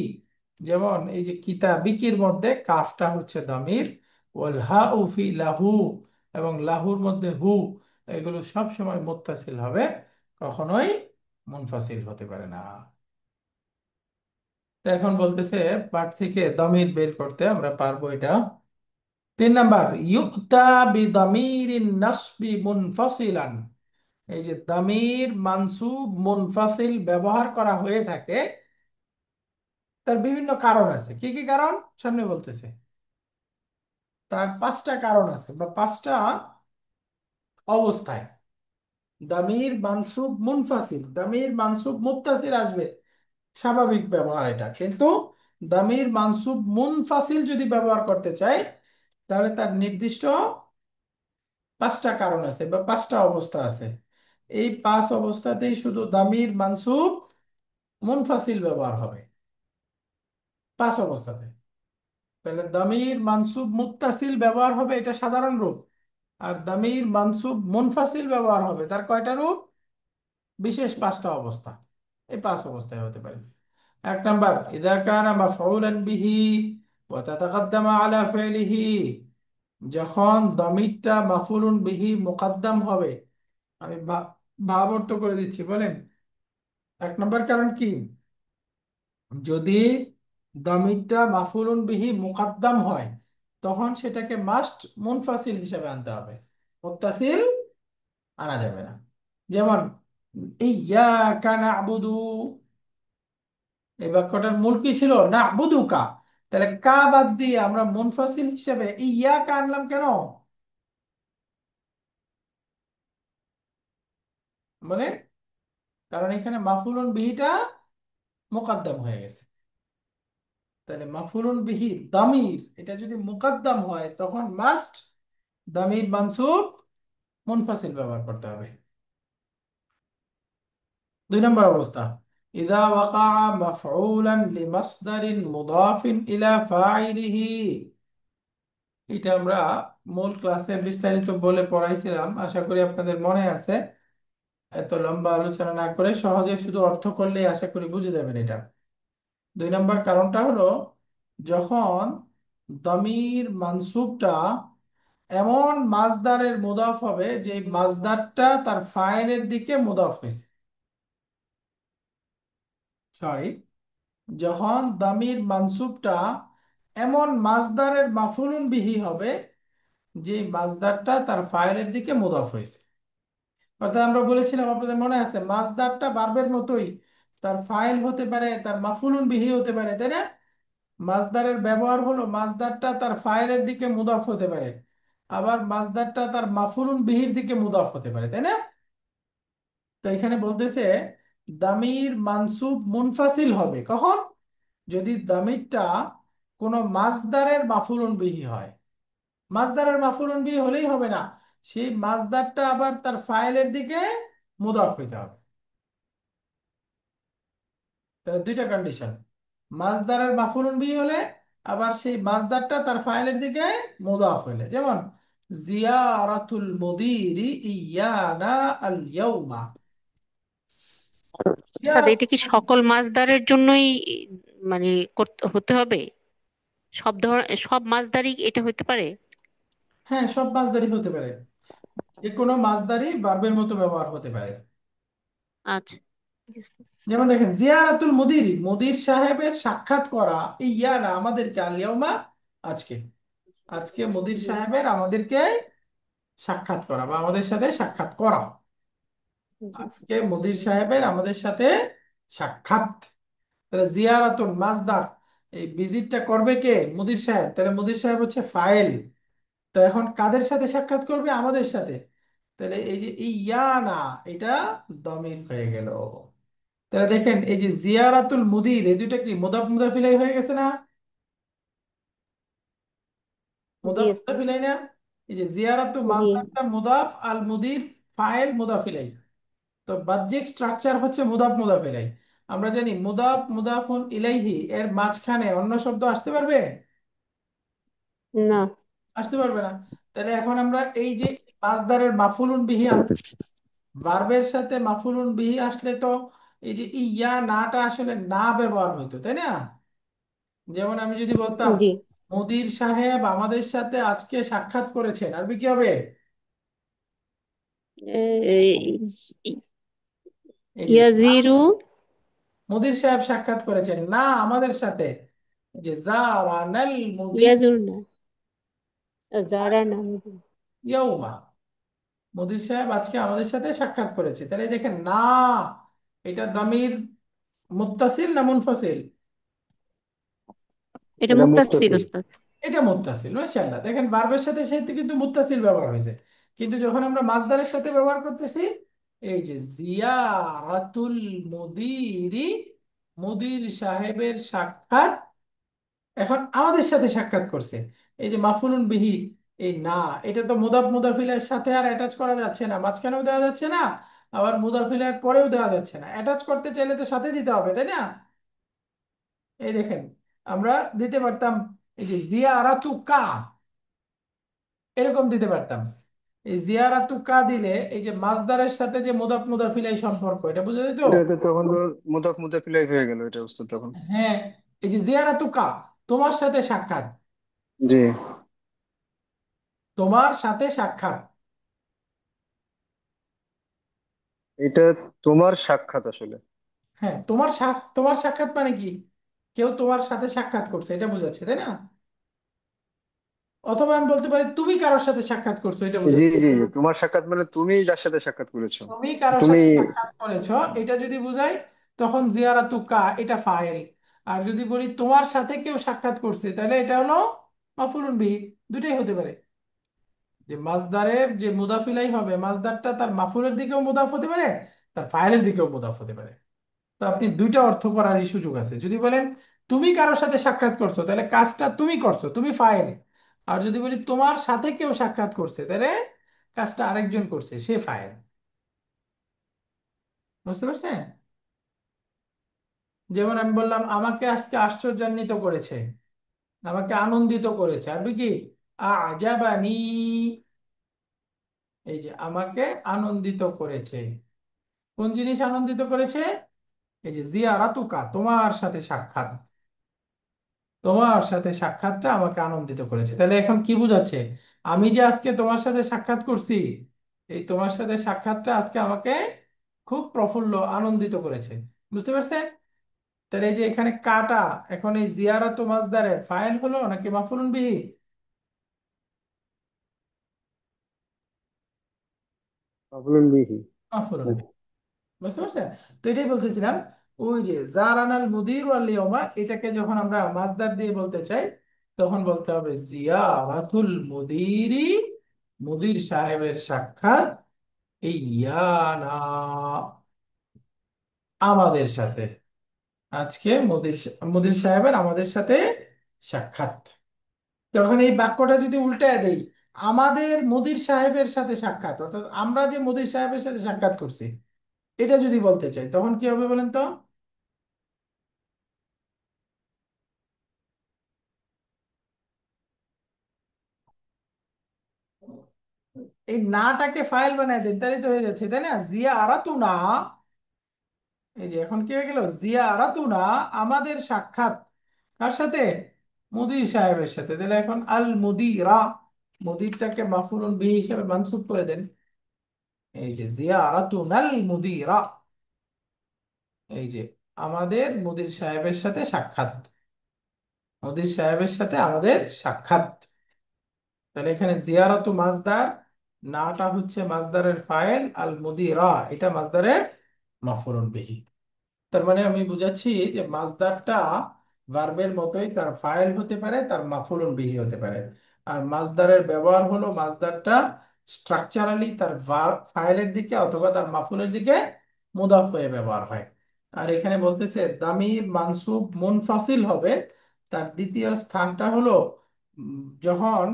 যেমন এই যে কিতাবিকির মধ্যে কাফটা হচ্ছে দামির। ওয়াল হাউ ফি লাহু, এবং লাহুর মধ্যে হু, এগুলো সব সময় মুত্তাসিল হবে, কখনোই মুনফাসিল হতে পারে না। তো এখন বলতেছে পাঠ থেকে দামির বের করতে আমরা পারবো এটা। 3 নাম্বার, ইউক্তা বিদামিরিন নাসবি মুনফাসিলান, এই যে দামির মানসুব মুনফাসিল ব্যবহার করা হয়ে থাকে, তার বিভিন্ন কারণ আছে। কি কি কারণ সামনে বলতেছে, তার 5টা কারণ আছে বা 5টা অবস্থায় দামির মানসুব মুনফাসিল, দামির মানসুব মুত্তাসিল আসবে, স্বাভাবিক ব্যবহার এটা। কিন্তু দামির মানসুব মুনফাসিল যদি ব্যবহার করতে চাই, তাহলে তার নির্দিষ্ট 5টা কারণ আছে বা 5টা অবস্থা আছে। এই 5 অবস্থাতেই শুধু দামির মানসুব মুনফাসিল ব্যবহার হবে, 5 অবস্থাতে। তাহলে দামির মানসুব মুত্তাসিল ব্যবহার হবে, এটা সাধারণ রূপ। আর দামির মানসুব মুনফাসিল ব্যবহার হবে, তার কয়টা রূপ? বিশেষ 5টা অবস্থা। এই 5 অবস্থায় হতে পারে। 1 নাম্বার, ইযা কানা মাফউলান বিহি ওয়া তাতাকাদ্দামা আলা ফি'লিহি, যখন দামিরটা মাফউলুন বিহি মুকাদ্দাম হবে। আমি ভাব অর্থ করে দিচ্ছি, বলেন। 1 নাম্বার কারণ কি, যদি দামিরটা মাফুলুন বিহি মুকাদ্দাম হয়, তখন সেটাকে মাস্ট মুনফাসিল হিসেবে আনতে হবে, মুত্তাসিল আনা যাবে না। যেমন ইয়াকা না'বুদু, এই বাক্যটার মূল কি ছিল? না'বুদুকা। তাহলে কা বাদ দিয়ে আমরা মুনফাসিল হিসেবে ইয়াকা আনলাম কেন? মানে, কারণ এখানে মাফুলুন বিহিটা মুকাদ্দাম হয়ে গেছে। তাহলে মাফুলুন বিহি দামির এটা যদি মুকাদ্দাম হয়, তখন মাস্ট দামির মানসুব মুনফাসিল ব্যবহার করতে হবে। 2 নম্বর অবস্থা, ইদা ওয়াকা মাফউলান লিমাসদারিন মুদাফিন ইলা ফাইলিহি, এটা আমরা মূল ক্লাসে বিস্তারিত বলে পড়াইছিলাম, আশা করি আপনাদের মনে আছে। এত লম্বা আলোচনা না করে সহজে শুধু অর্থ করলেই আশা করি বুঝে যাবেন এটা। 2 নম্বর কারণটা হলো, যখন দমির মানসুবটা এমন মাসদারের মুদাফ হবে যে মাসদারটা তার ফাইলের দিকে মুদাফ হয়েছে। সরি, যখন দামির মানসুবটা এমন মাসদারের মাফুলুন বিহি হবে যে মাসদারটা তার ফাইলের দিকে মুদাফ হয়েছে। অর্থাৎ আমরা বলেছিলাম, আপনাদের মনে আছে, মাসদারটা ভার্বের মতোই, তার ফাইল হতে পারে, তার মাফুলুন বিহি হতে পারে, তাই না? মাসদারের ব্যবহার হলো মাসদারটা তার ফাইলের দিকে মুদাফ হতে পারে, আবার মাসদারটা তার মাফুলুন বিহির দিকে মুদাফ হতে পারে, তাই না? তো এখানে বলতেছে দামির মানসুব মুনফাসিল হবে কখন? যদি দামিরটা কোনো মাসদারের মাফুলুন বিহি হয়। মাসদারের মাফুলুন বিহি হলেই হবে না, সেই মাসদারটা আবার তার ফাইলের দিকে মুদাফ হইতে হবে। তাহলে 2টা কন্ডিশন, মাসদারের মাফুলুন বিহি হলে, আবার সেই মাসদারটা তার ফাইলের দিকে মুদাফ হইলে। যেমন জিয়ারাতুল মুদিরি ইয়ানা আল ইয়াউমা। স্যার, এটা কি সকল মাছদারের জন্যই মানে হতে হবে? সব মাছদারই এটা হতে পারে? হ্যাঁ, সব মাসদারই হতে পারে, যে কোনো মাসদারই ভার্বের মতো ব্যবহার হতে পারে। আচ্ছা। যেমন দেখেন, জিয়ারাতুল মুদির, মুদির সাহেবের সাক্ষাৎ করা, ইয়ানা আমাদেরকে, আল ইয়াউমা আজকে, আজকে মুদির সাহেবের আমাদেরকে সাক্ষাৎ করা বা আমাদের সাথে সাক্ষাৎ করা, জি। আজকে মুদির সাহেবের আমাদের সাথে সাক্ষাৎ। তাহলে জিয়ারাতুল মাসদার, এই ভিজিটটা করবে কে? মুদির সাহেব। তাহলে মুদির সাহেব হচ্ছে ফাইল। তো এখন কাদের সাথে সাক্ষাৎ করবে? আমাদের সাথে। তাহলে এই যে ইয়ানা, এটা দমির হয়ে গেল। তাহলে দেখেন এই যে জিয়ারাতুল মুদির, এই দুইটা কি মুদাফ মুদাফিলাই হয়ে গেছে না? জি মুদাফ ওস্তাদ। মুদাফিলাই না? এই যে জিয়ারাতু জি। মাসদারটা মুদাফ, আল মুদির ফাইল মুদাফিলাই। তো বাহ্যিক স্ট্রাকচার হচ্ছে মুদাফ মুদাফিলাই। আমরা জানি মুদাফ মুদাফুন ইলাইহি এর মাঝখানে অন্য শব্দ আসতে পারবে? না। আসতে পারবে না। তাহলে এখন আমরা এই যে মাসদারের মাফুলুন বিহি, ভার্বের সাথে মাফুলুন বিহি আসলে তো এই যে ইয়া নাটা আসলে না ব্যবহার হইতো, তাই না? যেমন আমি যদি বলতাম জি। মুদির সাহেব আমাদের সাথে আজকে সাক্ষাৎ করেছেন, আরবি কি হবে? এই যে ইয়াজিরু। মুদির সাহেব সাক্ষাৎ করেছেন না আমাদের সাথে। এই যে জারানাল মুদির ইয়াজুর না, জারা না। ইয়াউমা, মুদির সাহেব আজকে আমাদের সাথে সাক্ষাৎ করেছে। তাহলে এই দেখেন না, এটা দামির মুত্তাসিল না মুনফাসিল? এটা এটা মুত্তাসিল মুত্তাসিল। ওস্তাদ। এটা মুত্তাসিল, মাশাআল্লাহ। দেখেন ভার্বের সাথে সাথে কিন্তু মুত্তাসিল ব্যবহার হয়েছে, কিন্তু যখন আমরা মাসদারের সাথে ব্যবহার করতেছি, এই যে জিয়ারাতুল মুদিরি, মুদির সাহেবের সাক্ষাৎ, এখন আমাদের সাথে সাক্ষাৎ করছে। এই যে মাফুলুন বিহি, এই না, এটা তো মুদাফ মুদাফিলের সাথে আর অ্যাটাচ করা যাচ্ছে না, মাঝখানেও দেওয়া যাচ্ছে না, আবার মুদাফিলের পরেও দেওয়া যাচ্ছে না। অ্যাটাচ করতে চাইলে তো সাথে দিতে হবে, তাই না? এই দেখেন আমরা দিতে পারতাম এই যে জিয়ারাতু কা, এরকম দিতে পারতাম। এই জিয়ারাতু কা দিলে এই যে মাসদারের সাথে যে মুদাফ মুদাফিল এই সম্পর্ক, এটা বুঝা যেত। এটা তো তখন তো মুদাফ মুদাফিলাই হয়ে গেল এটা উস্তাদ তখন। হ্যাঁ, এই যে জিয়ারাতু কা, তোমার সাথে সাক্ষাৎ, জি। তোমার সাথে সাক্ষাৎ। এটা তোমার সাক্ষাৎ আসলে। হ্যাঁ, তোমার সাক্ষাৎ মানে কি? কেউ তোমার সাথে সাক্ষাৎ করছে, এটা বোঝাচ্ছে, তাই না? অথবা আমি বলতে পারি তুমি কারোর সাথে সাক্ষাৎ করছো, এটা জি বোঝাচ্ছে। জি জি, তোমার সাক্ষাৎ মানে তুমি যার সাথে সাক্ষাৎ করেছো। তুমি কারোর তুমি। সাথে সাক্ষাৎ করেছো, এটা যদি বুঝাই তখন জিয়ারাতু কা এটা ফাইল। আর যদি বলি তোমার সাথে কেউ সাক্ষাৎ করছে, তাহলে এটা হলো মাফুলুন বিহি। দুটাই হতে পারে, যে মাসদারের যে মুদাফিলাই হবে, মাসদারটা তার মাফুলের দিকেও মুদাফ হতে পারে, তার ফাইলের দিকেও মুদাফ হতে পারে। তো আপনি দুইটা অর্থ করারই সুযোগ আছে। যদি বলেন তুমি কারোর সাথে সাক্ষাৎ করছো, তাহলে কাজটা তুমি করছো, তুমি ফাইল। আর যদি বলি তোমার সাথে কেউ সাক্ষাৎ করছে, তাহলে কাজটা আরেকজন করছে, সে ফাইল। বুঝতে পারছেন? যেমন আমি বললাম আমাকে আজকে আশ্চর্যান্বিত করেছে, আমাকে আনন্দিত করেছে, আরবি কি? আজাবানি। এই যে আমাকে আনন্দিত করেছে, কোন জিনিস আনন্দিত করেছে? এই যে জিয়ারাতুকা, তোমার সাথে সাক্ষাৎ, তোমার সাথে সাক্ষাৎটা আমাকে আনন্দিত করেছে। তাহলে এখন কি বুঝাচ্ছে? আমি যে আজকে তোমার সাথে সাক্ষাৎ করছি, এই তোমার সাথে সাক্ষাৎটা আজকে আমাকে খুব প্রফুল্ল আনন্দিত করেছে। বুঝতে পারছেন? তাহলে এই যে এখানে কাটা, এখন এই জিয়ারাতু মাজদারের ফাইল হলো নাকি মাফুলুন বিহি? মাফউলুন বিহি। মাফুলুন বিহি। বুঝতে পারছেন? তো এটাই বলতেছিলাম, ওই যে জারানাল মুদির ওয়াল ইয়াউমা, এটাকে যখন আমরা মাজদার দিয়ে বলতে চাই, তখন বলতে হবে জিয়ারাতুল মুদিরি, মুদির সাহেবের সাক্ষাৎ, এই ইয়ানা, আমাদের সাথে। আজকে মুদির সাহেবের আমাদের সাথে সাক্ষাৎ। তখন এই বাক্যটা যদি উল্টায় দেই, আমাদের মুদির সাহেবের সাথে সাক্ষাৎ, অর্থাৎ আমরা যে মুদির সাহেবের সাথে সাক্ষাৎ করছি, এটা যদি বলতে চাই, তখন কি হবে বলেন তো? এই নাটাকে ফাইল বানায় দেন, তাহলে তো হয়ে যাচ্ছে, তাই না? জিয়া আরাতু না, এই যে এখন কি হয়ে গেল, জিয়া আরাতু না, আমাদের সাক্ষাৎ কার সাথে? মুদির সাহেবের সাথে। তাহলে এখন আল মুদিরা, মুদিরটাকে মাফুলুন বিহি হিসেবে মানসুব করে দেন। এই যে জিয়া আরাতু নাল মুদিরা, এই যে আমাদের মুদির সাহেবের সাথে সাক্ষাৎ, মুদির সাহেবের সাথে আমাদের সাক্ষাৎ। তাহলে এখানে জিয়ারাতু মাজদার, নাটা হচ্ছে মাজদারের ফাইল, আল মুদিরা এটা মাজদারের মাফুলুন বিহি। তার মানে আমি বুঝাচ্ছি যে মাজদারটা ভার্বের মতোই তার ফাইল হতে পারে, তার মাফুলুন বিহি হতে পারে। আর মাসদারের ব্যবহার হলো মাসদারটা স্ট্রাকচারালি তার ফাইলের দিকে অথবা তার মাফুলের দিকে মুদাফ হয়ে ব্যবহার হয়। আর এখানে বলতেছে দামির মানসুব মুনফাসিল হবে, তার দ্বিতীয় স্থানটা হলো যখন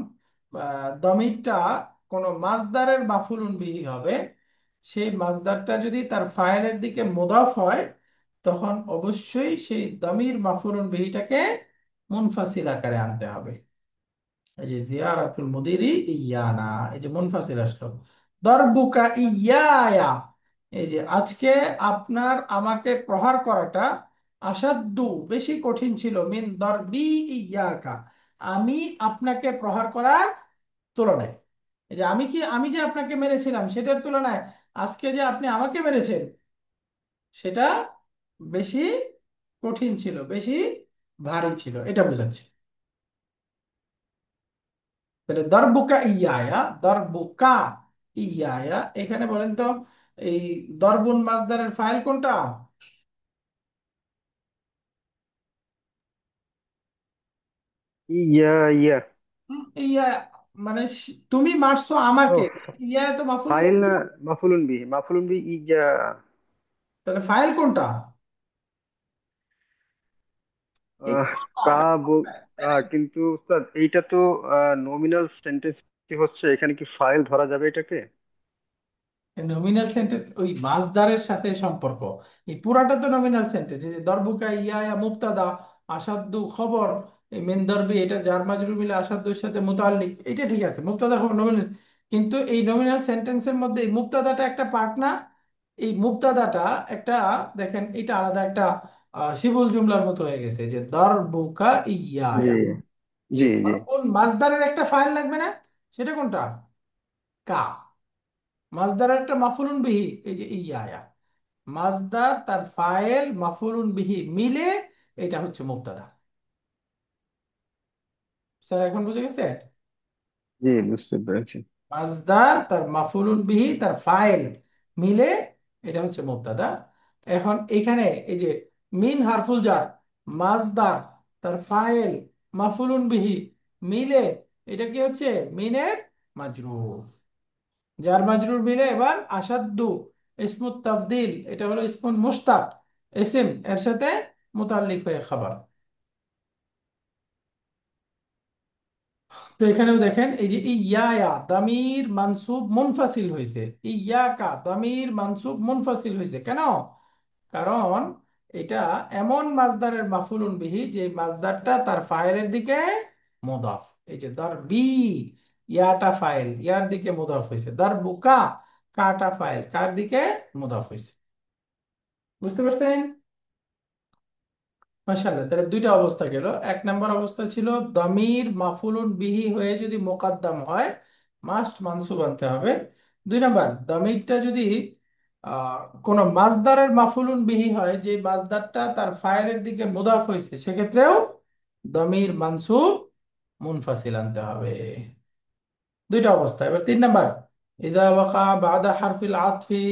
দমিরটা কোনো মাসদারের মাফুলুন বিহি হবে, সেই মাসদারটা যদি তার ফাইলের দিকে মুদাফ হয়, তখন অবশ্যই সেই দামির মাফুলুন বিহিটাকে মুনফাসিল আকারে আনতে হবে। এই যে জিয়ারাতুল মুদিরি ইয়ানা, এই যে মুনফাসিল আসলো। দরবুকা ইয়ায়া, এই যে আজকে আপনার আমাকে প্রহার করাটা আসাদ্দু বেশি কঠিন ছিল মিন দরবি ইয়াকা, আমি আপনাকে প্রহার করার তুলনায়। এই যে আমি যে আপনাকে মেরেছিলাম সেটার তুলনায় আজকে যে আপনি আমাকে মেরেছেন সেটা বেশি কঠিন ছিল, বেশি ভারী ছিল, এটা বোঝাচ্ছে। তাহলে দরবুকা ইয়ায়া, দরবুকা ইয়ায়া, এখানে বলেন তো এই দরবুন মাজদারের ফাইল কোনটা? ইয়া ইয়া। ইয়া মানে তুমি মারছো আমাকে, ও, ইয়া তো মাফুল না? ফাইল না, মাফুলুন বিহি, মাফুলুন বিহি ইয়া। তাহলে ফাইল কোনটা? এই আহ, কোনটা? কা এটা বল- ফাইল, তাই না? কিন্তু উস্তাদ এইটা তো নমিনাল সেন্টেন্স হচ্ছে, এখানে কি ফাইল ধরা যাবে এটাকে? নমিনাল সেন্টেন্স ওই মাসদারের সাথে সম্পর্ক, এই পুরাটা তো নমিনাল সেন্টেন্স। এই যে দরবুকা ইয়া মুবতাদা, আসাদু খবর, এই মেন দরবি এটা জার মাজরুর মিলে আসাদুর সাথে মুতাল্লিক, এটা ঠিক আছে, মুবতাদা খবর নমিনাল। কিন্তু এই নমিনাল সেন্টেন্সের মধ্যে এই মুবতাদাটা একটা পার্ট না, এই মুবতাদাটা একটা, দেখেন এটা আলাদা একটা শিবুল জুমলার মতো হয়ে গেছে, যে দরবুকা ইয়া। জি এই জি জি। কোন মাসদারের একটা ফাইল লাগবে না? সেটা কোনটা? কা। মাসদারের একটা মাফুলুন বিহি, এই যে ইয়া, মাসদার তার ফাইল মাফুলুন বিহি মিলে এটা হচ্ছে মুবতাদা। স্যার এখন বুঝে গেছে? জি, বুঝতে পেরেছি। মাসদার তার মাফুলুন বিহি তার ফাইল মিলে এটা হচ্ছে মুবতাদা। এখন এখানে এই যে মিন হারফুল জার, মাসদার তার ফাইল মাফুলুন বিহি মিলে এটা কি হচ্ছে? মিনের মাজরুর। জার মাজরুর মিলে এবার আসাদ্দু ইসমুত তাফদিল, এটা হলো ইসমুন মুশতাক, ইসিম এর সাথে মুতাল্লিক হয়ে খাবার। তো এখানেও দেখেন এই যে ইয়া দামির মানসুব মুনফাসিল হয়েছে, ইয়াকা দামির মানসুব মুনফাসিল হয়েছে কেন? কারণ এটা এমন মাসদারের মাফুলুন বিহি যে মাসদারটা তার ফাইলের দিকে মুদাফ। এই যে দার বি, ইয়াটা ফাইল, ইয়ার দিকে মুদাফ হয়েছে। দার বুকা, কাটা ফাইল, কার দিকে মুদাফ হয়েছে। বুঝতে পারছেন? মাশাআল্লাহ, তাহলে দুইটা অবস্থা গেল। এক নম্বর অবস্থা ছিল দমির মাফুলুন বিহি হয়ে যদি মোকাদ্দাম হয় মাস্ট মানসুব আনতে হবে। দুই নাম্বার, দমিরটা যদি কোনো মাসদারের মাফুলুন বিহি হয় যে মাসদারটা তার ফাইলের দিকে মুদাফ হয়েছে, সেক্ষেত্রেও দমির মানসুব মুনফাসিল আনতে হবে। দুইটা অবস্থা। এবার তিন নাম্বার, ইদা ওয়াকা বাদা হারফিল আতফি,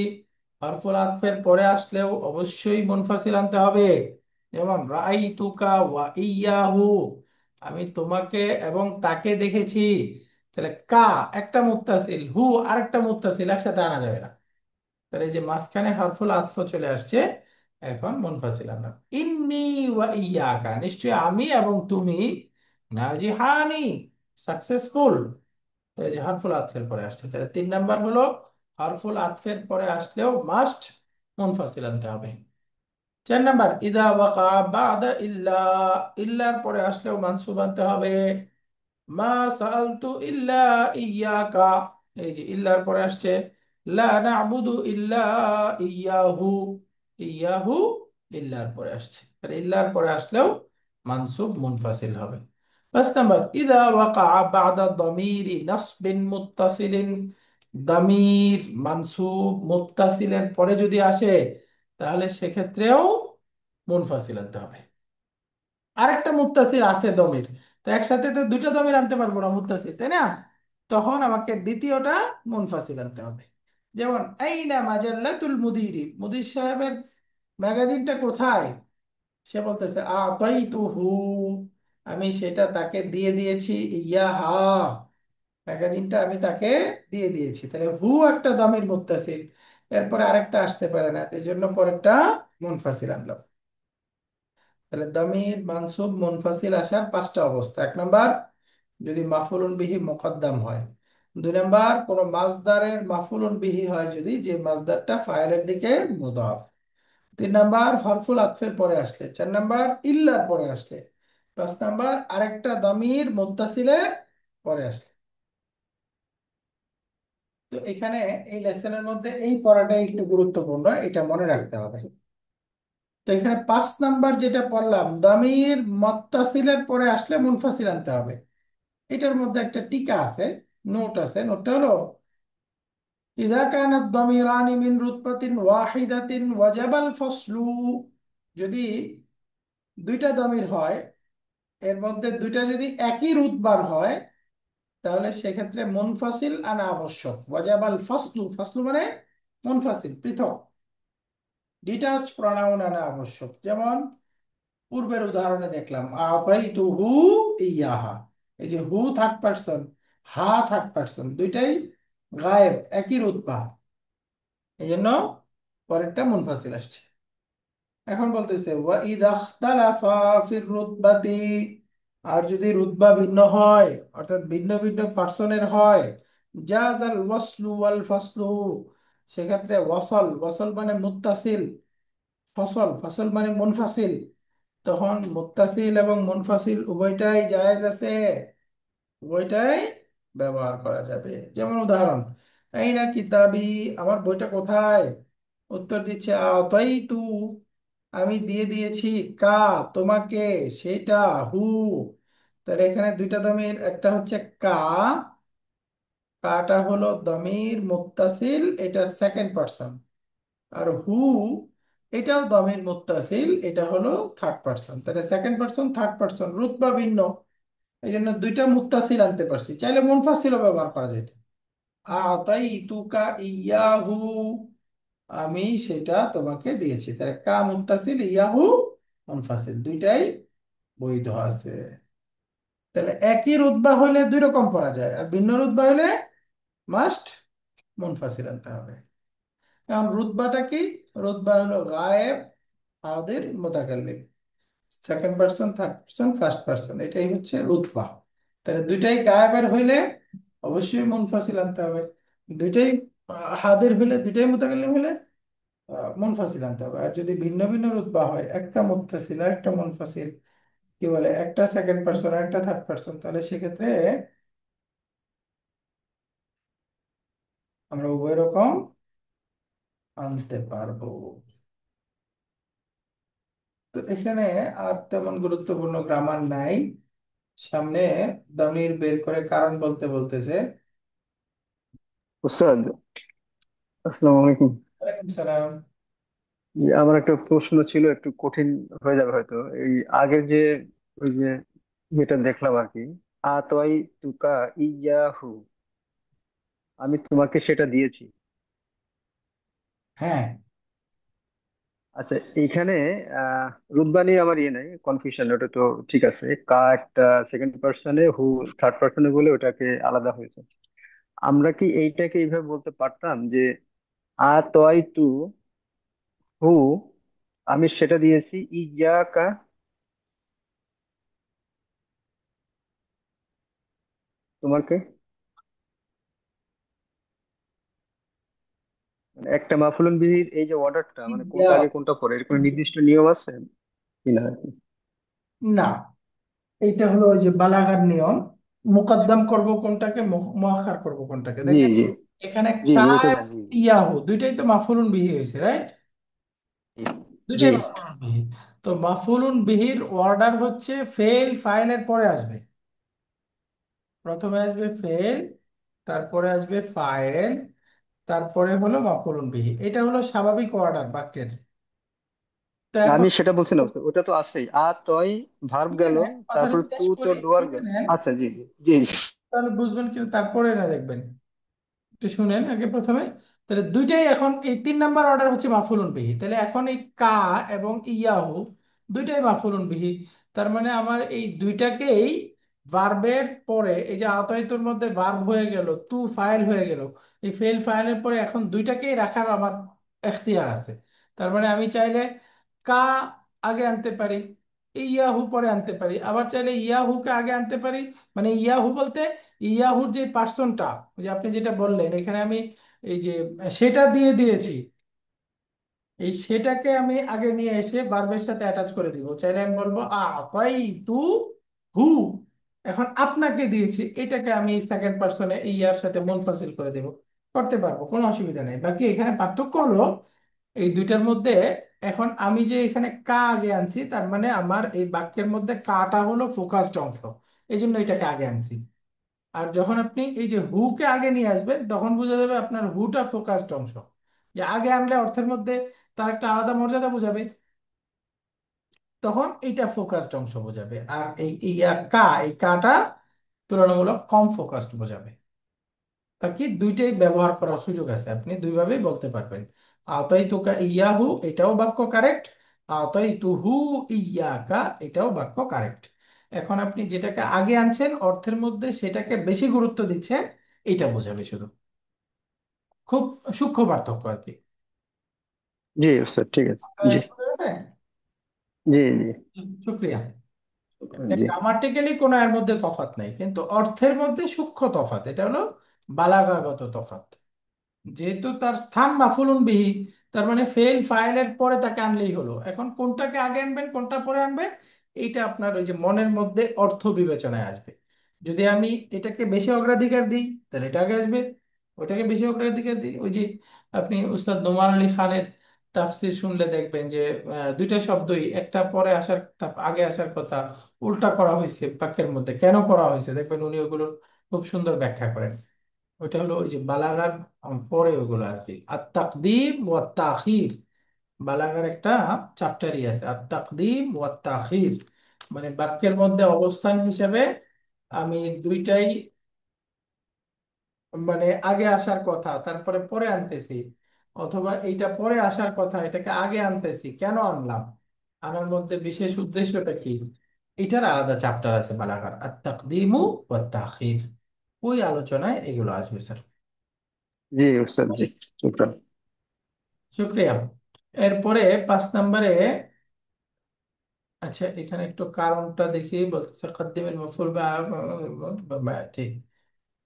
হারফুল আতফের পরে আসলেও অবশ্যই মুনফাসিল আনতে হবে। যেমন রাআইতুকা ওয়া ইয়াহু, আমি তোমাকে এবং তাকে দেখেছি। তাহলে কা একটা মুত্তাসিল, হু আরেকটা মুত্তাসিল, একসাথে আনা যাবে না। তাহলে এই যে মাঝখানে হারফুল আতফ চলে আসছে, এখন মুনফাসিল আনলাম। ইন্নী ওয়া ইয়াকা, নিশ্চয়ই আমি এবং তুমি, নাজিহানি সাকসেসফুল, এই যে হারফুল আতফের পরে আসছে। তাহলে তিন নাম্বার হলো হারফুল আতফের পরে আসলেও মাস্ট মুনফাসিল আনতে হবে। চার নাম্বার, ইদা ওয়াকা বাদা ইল্লা, ইল্লার পরে আসলেও মানসুব আনতে হবে। মা সাআলতু ইল্লা ইয়াকা, এই যে ইল্লার পরে আসছে। লা না'বুদু ইল্লা ইয়াহু, ইয়াহু ইল্লার পরে আসছে, তাহলে ইল্লার পরে আসলেও মানসুব মুনফাসিল হবে। পাঁচ নাম্বার, ইদা ওয়াকা বাদা দমিরি নাসবিন মুত্তাসিলিন, দামির মানসুব মুত্তাসিলের পরে যদি আসে তাহলে সেক্ষেত্রেও মুনফাসিল আনতে হবে। আরেকটা মুত্তাসিল আছে দমির, তো একসাথে তো দুইটা দমির আনতে পারবো না মুত্তাসিল, তাই না? তখন আমাকে দ্বিতীয়টা মুনফাসিল আনতে হবে। যেমন আইনা মাজাল্লাতুল মুদিরি, মুদির সাহেবের ম্যাগাজিনটা কোথায়? সে বলতেছে আতাইতুহু, আমি সেটা তাকে দিয়ে দিয়েছি, ইয়াহা, ম্যাগাজিনটা আমি তাকে দিয়ে দিয়েছি। তাহলে হু একটা দামির মুত্তাসিল, এরপরে আরেকটা আসতে পারে না, এই জন্য পরেরটা মুনফাসিল আনলাম। তাহলে দামির মানসুব মুনফাসিল আসার পাঁচটা অবস্থা: এক নাম্বার, যদি মাফুলুন বিহি মুকদ্দাম হয়; দুই নাম্বার, কোন মাসদারের মাফুলুন বিহি হয় যদি, যে মাসদারটা ফাইলের দিকে মুদাফ; তিন নাম্বার, হরফুল আতফের পরে আসলে; চার নাম্বার, ইল্লার পরে আসলে; পাঁচ নাম্বার, আরেকটা দামির মুত্তাসিলের পরে আসলে। তো এখানে এই লেসনের মধ্যে এই পড়াটা একটু গুরুত্বপূর্ণ, এটা মনে রাখতে হবে। তো এখানে পাঁচ নাম্বার যেটা পড়লাম, দামির মুত্তাসিলের পরে আসলে মুনফাসিল আনতে হবে, এটার মধ্যে একটা টিকা আছে, নোট আছে। নোটটা হলো, ইযা কানাত দামিরানি মিন রুতবাতিন ওয়াহিদাতিন ওয়াজাবাল ফাসলু, যদি দুইটা দামির হয়, এর মধ্যে দুইটা যদি একই রুতবার হয়, তাহলে সেক্ষেত্রে মুনফাসিল আনা আবশ্যক। ওয়াজাবাল ফাসলু, ফাসলু মানে মুনফাসিল, পৃথক, ডিটাচ প্রনাউন আনা আবশ্যক। যেমন পূর্বের উদাহরণে দেখলাম, আতাইতুহু ইয়াহা, এই যে হু থার্ড পারসন, হা থার্ড পারসন, দুইটাই গায়েব, একই রুতবা, এই জন্য পরেরটা মুনফাসিল আসছে। এখন বলতেছে ওয়া ইযা ইখতালাফা ফির রুতবাতি, আর যদি রুতবা ভিন্ন হয়, অর্থাৎ ভিন্ন ভিন্ন পার্সনের হয়, জাযাল ওয়াসলু ওয়াল ফাসলু, সেক্ষেত্রে ওয়াসল, ওয়াসল মানে মুত্তাসিল, ফসল, ফসল মানে মুনফাসিল, তখন মুত্তাসিল এবং মুনফাসিল উভয়টাই জায়েজ আছে, উভয়টাই ব্যবহার করা যাবে। যেমন উদাহরণ, এই না কিতাবি, আমার বইটা কোথায়? উত্তর দিচ্ছে আতাইতু, আমি দিয়ে দিয়েছি, কা, তোমাকে, সেটা, হু। তাহলে এখানে দুইটা দমির, একটা হচ্ছে কা, কাটা হলো দমির মুত্তাসিল, এটা সেকেন্ড পারসন। আর হু, এটাও দমির মুত্তাসিল, এটা হলো থার্ড পারসন। তাহলে সেকেন্ড পারসন থার্ড পারসন, রুতবা ভিন্ন, এই জন্য দুইটা মুত্তাসিল আনতে পারছি। চাইলে মুনফাসিলও ব্যবহার করা যেত, আতাইতুকা ইয়াহু, আমি সেটা তোমাকে দিয়েছি। তাহলে কা মুত্তাসিল, ইয়াহু মুনফাসিল, দুইটাই বৈধ আছে। তাহলে একই রুতবা হলে দুই রকম পড়া যায়, আর ভিন্ন রুতবা হলে মাস্ট মুনফাসিল আনতে হবে। এখন রুতবাটা কি? রুতবা হলো গায়েব, হাদির, মুতাকাল্লিম, second person, third person, first person, এটাই হচ্ছে রুতবা। তাহলে দুইটাই গায়েবের হইলে অবশ্যই মুনফাসিল আনতে হবে, দুইটাই হাদির হইলে, দুইটাই মুতাকাল্লিম হইলে মুনফাসিল আনতে হবে। আর যদি ভিন্ন ভিন্ন রুতবা হয়, একটা মুত্তাসিল আর একটা মুনফাসিল, কি বলে, একটা সেকেন্ড পারসন আর একটা থার্ড পারসন, তাহলে সেক্ষেত্রে আমরা উভয় রকম আনতে পারবো। তো এখানে আর তেমন গুরুত্বপূর্ণ গ্রামার নাই। সামনে দমির বের করে কারণ বলতে বলতেছে। উস্তাদ, আসসালামু আলাইকুম। ওয়ালাইকুম সালাম। আমার একটা প্রশ্ন ছিল, একটু কঠিন হয়ে যাবে হয়তো। এই আগের যে ওই যে যেটা দেখলাম আর কি, আতই তুকা ইয়াহু, আমি তোমাকে সেটা দিয়েছি। হ্যাঁ, আচ্ছা, এইখানে আহ রুতবা নিয়ে আমার ইয়ে নাই, কনফিউশন, ওটা তো ঠিক আছে। কা একটা সেকেন্ড পার্সনে, হু থার্ড পার্সনে বলে ওটাকে আলাদা হয়েছে। আমরা কি এইটাকে এইভাবে বলতে পারতাম যে আতই তু হু, আমি সেটা দিয়েছি ইয়াকা তোমাকে? মানে একটা মাফুলুন বিহির এই যে অর্ডারটা, মানে কোনটা ইয়া, আগে কোনটা পরে, এর কোনো নির্দিষ্ট নিয়ম আছে কিনা আর কি? না, এইটা হলো ওই যে বালাগার নিয়ম, মুকদ্দম করব কোনটাকে, মুআখার করব কোনটাকে। জি দেখেন জি এখানে জি কা জি, এটা এবং জানি, জি ইয়াহু দুইটাই তো মাফুলুন বিহি হয়েছে, রাইট? জি। দুইটাই মাফুলুন বিহি। তো মাফুলুন বিহির অর্ডার হচ্ছে ফেল ফাইলের পরে আসবে, প্রথমে আসবে ফেল, তারপরে আসবে ফাইল, তারপরে হলো মাফুলুন বিহি। এটা হলো স্বাভাবিক অর্ডার বাক্যের। তো এখন আমি সেটা বলছি না, ওটা তো আছেই, তয় ভার্ব শুনে গেল, নেন, কথাটা তারপর তু শেষ তো করি, ডুয়ার শুনে গেল। নেন, আচ্ছা, জি জি জি জি। তাহলে বুঝবেন কিন্তু, তারপরে না দেখবেন, একটু শুনেন আগে প্রথমে। তাহলে দুইটাই এখন, এই তিন নাম্বার অর্ডার হচ্ছে মাফুলুন বিহি। তাহলে এখন এই কা এবং ইয়াহু দুইটাই মাফুলুন বিহি। তার মানে আমার এই দুইটাকেই ভার্বের পরে, এই যে আতাইতুর মধ্যে ভার্ব হয়ে গেল, তু ফাইল হয়ে গেল, এই ফেল ফাইলের পরে এখন দুইটাকেই রাখার আমার এখতিয়ার আছে। তার মানে আমি চাইলে কা আগে আনতে পারি, ইয়াহু পরে আনতে পারি, আবার চাইলে ইয়াহুকে আগে আনতে পারি। মানে ইয়াহু বলতে ইয়াহুর যে পার্সনটা, যে আপনি যেটা বললেন এখানে আমি এই যে সেটা দিয়ে দিয়েছি, এই সেটাকে আমি আগে নিয়ে এসে ভার্বের সাথে অ্যাটাচ করে দিব। চাইলে আমি বলবো তাই তু হু, এখন আপনাকে দিয়েছি, এটাকে আমি সেকেন্ড পার্সনে ইয়ার সাথে মুনফাসিল করে দেব, করতে পারবো, কোনো অসুবিধা নেই। বাকি এখানে পার্থক্য হলো এই দুইটার মধ্যে, এখন আমি যে এখানে কা আগে আনছি, তার মানে আমার এই বাক্যের মধ্যে কাটা হলো ফোকাসড অংশ, এই জন্য এটাকে আগে আনছি। আর যখন আপনি এই যে হুকে আগে নিয়ে আসবেন, তখন বোঝা যাবে আপনার হুটা ফোকাসড অংশ, যে আগে আনলে অর্থের মধ্যে তার একটা আলাদা মর্যাদা বোঝাবে, তখন এইটা ফোকাসড অংশ বোঝাবে। আর এই ইয়া কা, এই কাটা তুলনামূলক কম ফোকাসড বোঝাবে। বাকি দুইটাই ব্যবহার করার সুযোগ আছে, আপনি দুইভাবেই বলতে পারবেন। আতাই তুকা ইয়াহু, এটাও বাক্য কারেক্ট। আতাই তুহু ইয়াকা, এটাও বাক্য কারেক্ট। এখন আপনি যেটাকে আগে আনছেন অর্থের মধ্যে, সেটাকে বেশি গুরুত্ব দিচ্ছেন, এটা বোঝাবে শুধু। খুব সূক্ষ্ম পার্থক্য আর কি। জি ওস্তাদ, ঠিক আছে। জি বুঝতে পেরেছেন? জি জি শুক্রিয়া। জি গ্রামাটিক্যালি কোনো এর মধ্যে তফাৎ নাই, কিন্তু অর্থের মধ্যে সূক্ষ্ম তফাৎ, এটা হলো বালাগাগত তফাৎ। যেহেতু তার স্থান মাফুলুন বিহি, তার মানে ফেল ফাইলের পরে তাকে আনলেই হলো। এখন কোনটাকে আগে আনবেন কোনটা পরে আনবেন, এইটা আপনার ওই যে মনের মধ্যে অর্থ বিবেচনায় আসবে। যদি আমি এটাকে বেশি অগ্রাধিকার দিই, তাহলে এটা আগে আসবে। ওটাকে বেশি অগ্রাধিকার দিই, ওই যে আপনি উস্তাদ নোমান আলী খানের তাফসির শুনলে দেখবেন যে দুইটা শব্দই, একটা পরে আসার কথা আগে আসার কথা, উল্টা করা হয়েছে বাক্যের মধ্যে, কেন করা হয়েছে দেখবেন উনি ওগুলোর খুব সুন্দর ব্যাখ্যা করেন। ওইটা হলো ওই যে বালাগার পরে ওগুলো আর কি, আর তাকদিম ওয়া তাখির। বালাগার একটা চ্যাপ্টারই আছে, আর তাকদিম ওয়া তাখির, মানে বাক্যের মধ্যে অবস্থান হিসেবে আমি দুইটাই, মানে আগে আসার কথা তারপরে পরে আনতেছি, অথবা এইটা পরে আসার কথা এটাকে আগে আনতেছি, কেন আনলাম, আনার মধ্যে বিশেষ উদ্দেশ্যটা কি, এটার আলাদা চ্যাপ্টার আছে বালাগার, আর তাকদিমু ওয়া তাখির। ওই আলোচনায় এগুলো আসবে স্যার। জি ওস্তাদ, জি শুকরান। শুক্রিয়া। এরপরে 5 নম্বরে, আচ্ছা এখানে একটু কারণটা দেখি, বলতেছে কদ্দিমের মফুল ঠিক,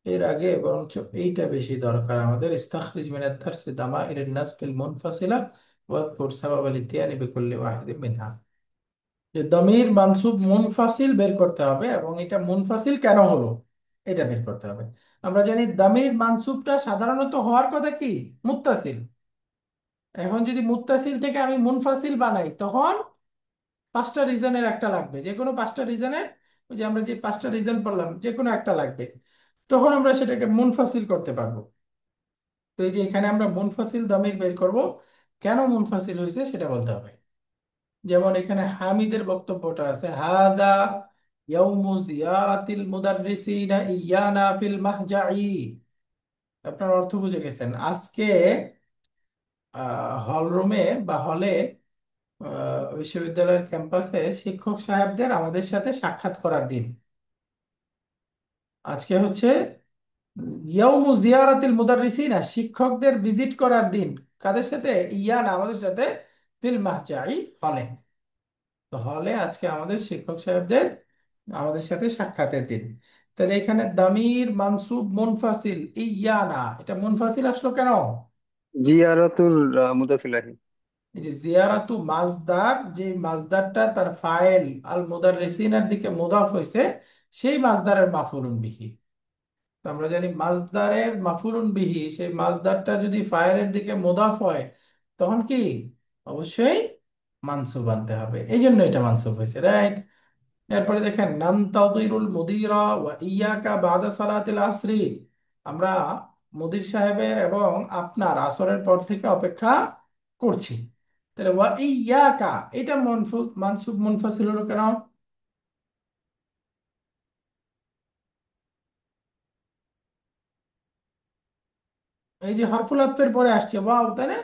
এর আগে বরঞ্চ এইটা বেশি দরকার আমাদের, ইস্তাখরিজ মিনাদ দারসি দামাইর নাস ফিল মুনফাসিলা ওয়াজকুর সাবাব আল ইতিয়ানি বিকুল্লি ওয়াহিদিন মিনহা। যে দমির মানসুব মুনফাসিল বের করতে হবে, এবং এটা মুনফাসিল কেন হলো এটা বের করতে হবে। আমরা জানি দামির মানসুবটা সাধারণত হওয়ার কথা কি, মুত্তাসিল। এখন যদি মুত্তাসিল থেকে আমি মুনফাসিল বানাই, তখন 5টা রিজনের একটা লাগবে, যে কোনো 5টা রিজনের, ওই যে আমরা যে 5টা রিজন পড়লাম, যে কোনো একটা লাগবে, তখন আমরা সেটাকে মুনফাসিল করতে পারবো। তো এই যে এখানে আমরা মুনফাসিল দামির বের করব, কেন মুনফাসিল হয়েছে সেটা বলতে হবে। যেমন এখানে হামিদের বক্তব্যটা আছে, হাদা ইয়াউমু জিয়ারাতিল মুদাররিসিনা ইয়ানা ফিল মাহজাই। আপনার অর্থ বুঝে গেছেন, আজকে হল রুমে বা হলে, বিশ্ববিদ্যালয়ের ক্যাম্পাসে শিক্ষক সাহেবদের আমাদের সাথে সাক্ষাৎ করার দিন। আজকে হচ্ছে ইয়াউমু জিয়ারাতিল মুদাররিসিনা, শিক্ষকদের ভিজিট করার দিন। কাদের সাথে, ইয়ানা আমাদের সাথে, ফিল মাহজাই হলে। তো হলে আজকে আমাদের শিক্ষক সাহেবদের আমাদের সাথে সাক্ষাতের দিন। তাহলে এখানে দামির মানসুব মুনফাসিল ইয়ানা, এটা মুনফাসিল আসলো কেন? জিয়ারাতুল মুদাফিলাহি। এই যে জিয়ারাতু মাজদার, যে মাজদারটা তার ফাইল আল মুদাররিসিনার দিকে মুদাফ হয়েছে, সেই মাজদারের মাফুলুন বিহি। তো আমরা জানি মাজদারের মাফুলুন বিহি, সেই মাজদারটা যদি ফাইলের দিকে মুদাফ হয়, তখন কি অবশ্যই মানসুব আনতে হবে, এই জন্য এটা মানসুব হয়েছে, রাইট। এরপরে দেখেন নান্তাযিরুল মুদিরা ওয়া ইয়াকা বাদা সালাতিল আসরি, আমরা মুদির সাহেবের এবং আপনার আসরের পর থেকে অপেক্ষা করছি। তাহলে ওয়া ইয়াকা, এটা মানসুব মুনফাসিল হলো কেন? এই যে হরফুল আতফের পরে আসছে ওয়াও, তাই না?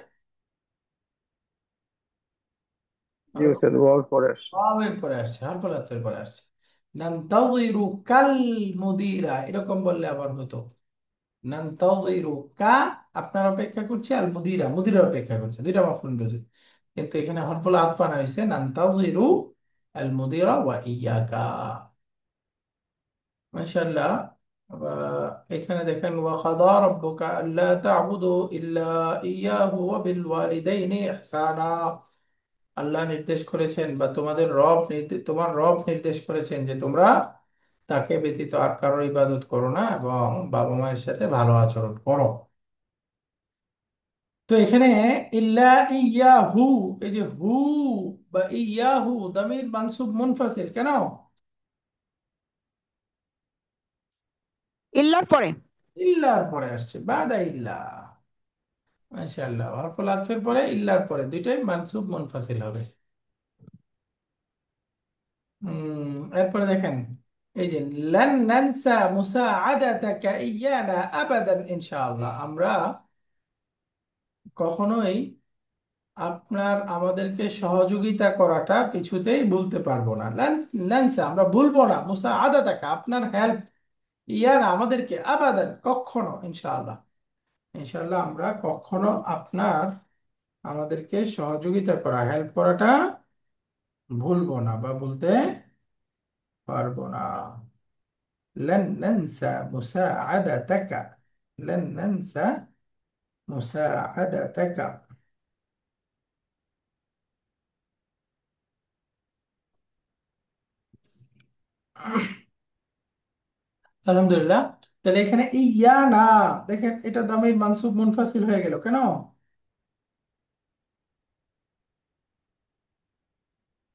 জি ওস্তাদ, ওয়াও পরে আসছে। ওয়াওয়ের পরে আসছে, হরফুল আতফের পরে আসছে। নান্তাযিরু কাল মুদিরা, এরকম বললে আবার হতো নান্তাযিরু কা, আপনার অপেক্ষা করছে, আল মুদিরা, মুদিরা অপেক্ষা করছে, দুইটা মাফউল বিহি। কিন্তু এখানে হরফুল আতফ আনা হয়েছে নান্তাযিরু আল মুদিরা ওয়া ইয়াকা। মাশাআল্লাহ। এখানে দেখেন ওয়া কাদা রাব্বুকা আল্লা তা'বুদু ইল্লা ইয়াহু ওয়া বিল ওয়ালিদাইনি ইহসানা। আল্লাহ নির্দেশ করেছেন বা তোমার রব নির্দেশ করেছেন যে তোমরা তাকে ব্যতীত আর কারোর ইবাদত করো না এবং বাবা মায়ের সাথে ভালো আচরণ করো। তো এখানে ইল্লা ইয়াহু, এই যে হু বা ইয়াহু দামির মানসুব মুনফাসিল কেন? ইল্লার পরে। ইল্লার পরে আসছে, বাদা ইল্লা। মাশাআল্লাহ, হরফুল আতফের পরে ইল্লার পরে দুইটাই মানসুব মুনফাসিল হবে। এরপরে দেখেন এই যে লান নানসা মুসাআদাতাকা ইয়ানা আবাদান ইনশাআল্লাহ, আমরা কখনোই আমাদেরকে সহযোগিতা করাটা কিছুতেই ভুলতে পারবো না। নানসা আমরা ভুলবো না, মুসাআদাতাকা আপনার হেল্প, ইয়ানা আমাদেরকে, আবাদান কখনো, ইনশাআল্লাহ ইনশাআল্লাহ আমরা কখনো আমাদেরকে সহযোগিতা করা, হেল্প করাটা ভুলবো না বা ভুলতে পারবো না। لن ننسى مساعدتك، لن ننسى مساعدتك. আলহামদুলিল্লাহ। তাহলে এখানে ইয়া না, দেখেন এটা দামির মানসুব মুনফাসিল হয়ে গেল কেন?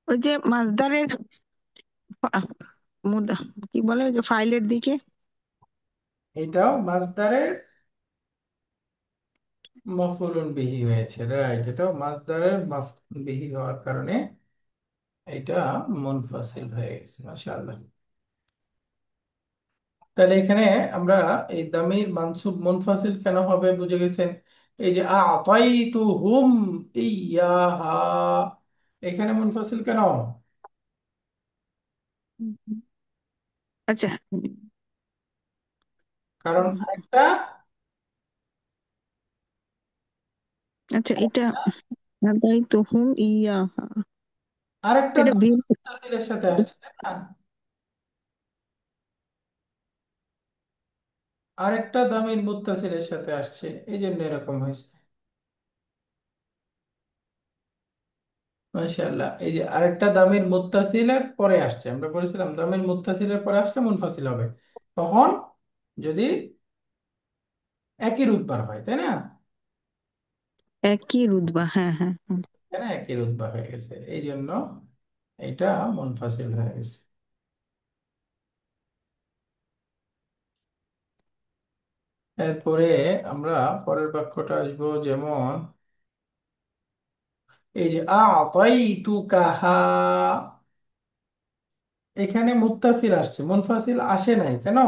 ওই যে মাসদারের ফা- মুদা- কি বলে, ওই যে ফাইলের দিকে। এটাও মাসদারের মাফউলুন বিহি হয়েছে, রাইট, এটাও মাসদারের মাফউলুন বিহি হওয়ার কারণে এটা মুনফাসিল হয়ে গেছে। মাশাআল্লাহ। তাহলে এখানে আমরা এই দামির মানসুব মুনফাসিল কেন হবে বুঝে গেছেন। এই যে আ'তাইতুহুম ইয়াহা, এখানে মুনফাসিল কেন? আচ্ছা। কারণ একটা আচ্ছা, এটা তাই তো হুম ইয়া, আরেকটা এটা দামির ভিন্ন। মুত্তাসিলের সাথে আসছে, তাই না? আরেকটা দামির মুত্তাসিলের সাথে আসছে, এই জন্য এরকম হয়েছে। মাশাআল্লাহ, এই যে আরেকটা দামির মুত্তাসিলের পরে আসছে, আমরা বলেছিলাম দামির মুত্তাসিলের পরে আসলে মুনফাসিল হবে তখন যদি একই রুতবার হয়, তাই না? একই রুতবা, হ্যাঁ হ্যাঁ হ্যাঁ। এখানে একই রুতবা হয়ে গেছে, এই জন্য এটা মুনফাসিল হয়ে গেছে। এরপরে আমরা পরের বাক্যটা আসবো, যেমন এই যে আ'তাইতুকাহা, এখানে মুত্তাসিল আসছে, মুনফাসিল আসে নাই কেন?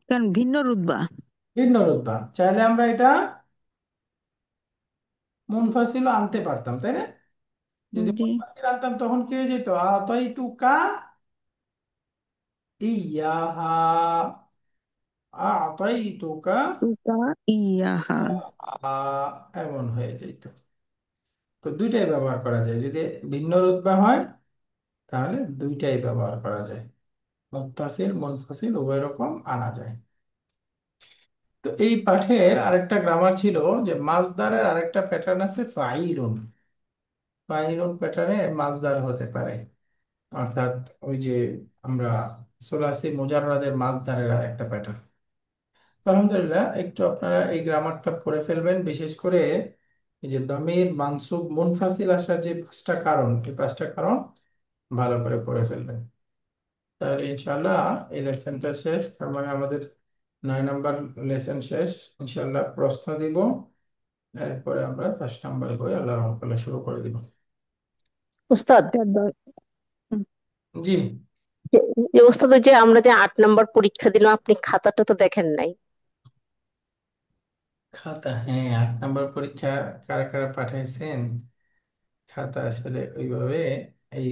কারণ ভিন্ন রুতবা। ভিন্ন রুতবা, চাইলে আমরা এটা মুনফাসিল আনতে পারতাম, তাই না? যদি জি। মুনফাসিল আনতাম তখন কি হয়ে যেত? আ'তাইতুকা ইয়াহা, আ'তাইতুকা তুকা ইয়াহা। এমন হয়ে যেত। তো দুইটাই ব্যবহার করা যায়, যদি ভিন্ন রুতবা হয় তাহলে দুইটাই ব্যবহার করা যায়, মুত্তাসিল মুনফাসিল উভয় রকম আনা যায়। তো এই পাঠের আরেকটা গ্রামার ছিল যে মাসদারের আরেকটা প্যাটার্ন আছে ফাইলুন। ফাইলুন প্যাটার্নে মাসদার হতে পারে, অর্থাৎ ওই যে আমরা সুলাসি মুজাররাদের মাসদারের আরেকটা প্যাটার্ন। আলহামদুলিল্লাহ, একটু আপনারা এই গ্রামারটা পড়ে ফেলবেন, বিশেষ করে এই যে দামির মানসুব মুনফাসিল আসার যে পাঁচটা কারণ, এই পাঁচটা কারণ ভালো করে পড়ে ফেলবেন। তাহলে ইনশাল্লাহ এই লেসনটা শেষ, তার মানে আমাদের 9 নম্বর লেসন শেষ। ইনশাল্লাহ প্রশ্ন দিব, এরপরে আমরা 10 নম্বর বই আল্লাহ রহমত করে শুরু করে দিব। উস্তাদ, এটা হুম। জি। যে যে উস্তাদ, ওই যে আমরা যে 8 নম্বর পরীক্ষা দিলাম, আপনি খাতাটা তো দেখেন নাই। খাতা, হ্যাঁ, 8 নম্বর পরীক্ষা কারা কারা পাঠাইছেন? খাতা আসলে ওইভাবে এই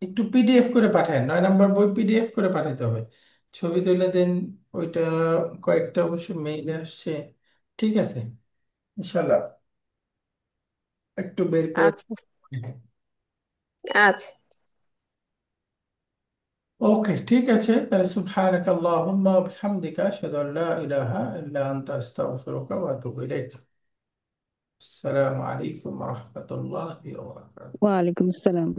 একটু পিডিএফ করে পাঠায়, 9 নম্বর বই পিডিএফ করে পাঠাতে হবে, ছবি তুলে দেন। ওইটা কয়েকটা অবশ্য মেইলে আসছে। ঠিক আছে, ইনশাল্লাহ একটু বের করে। আচ্ছা আচ্ছা। ওকে, ঠিক আছে তাহলে। সুবহানাকা আল্লাহুম্মা ওয়া বিহামদিকা আশহাদু আল লা ইলাহা ইল্লা আনতা আস্তাগফিরুকা ওয়া আতুবু ইলাইক। আসসালামু আলাইকুম ওয়া রাহমাতুল্লাহি ওয়া বারাকাতুহু। ওয়ালাইকুম আসসালাম।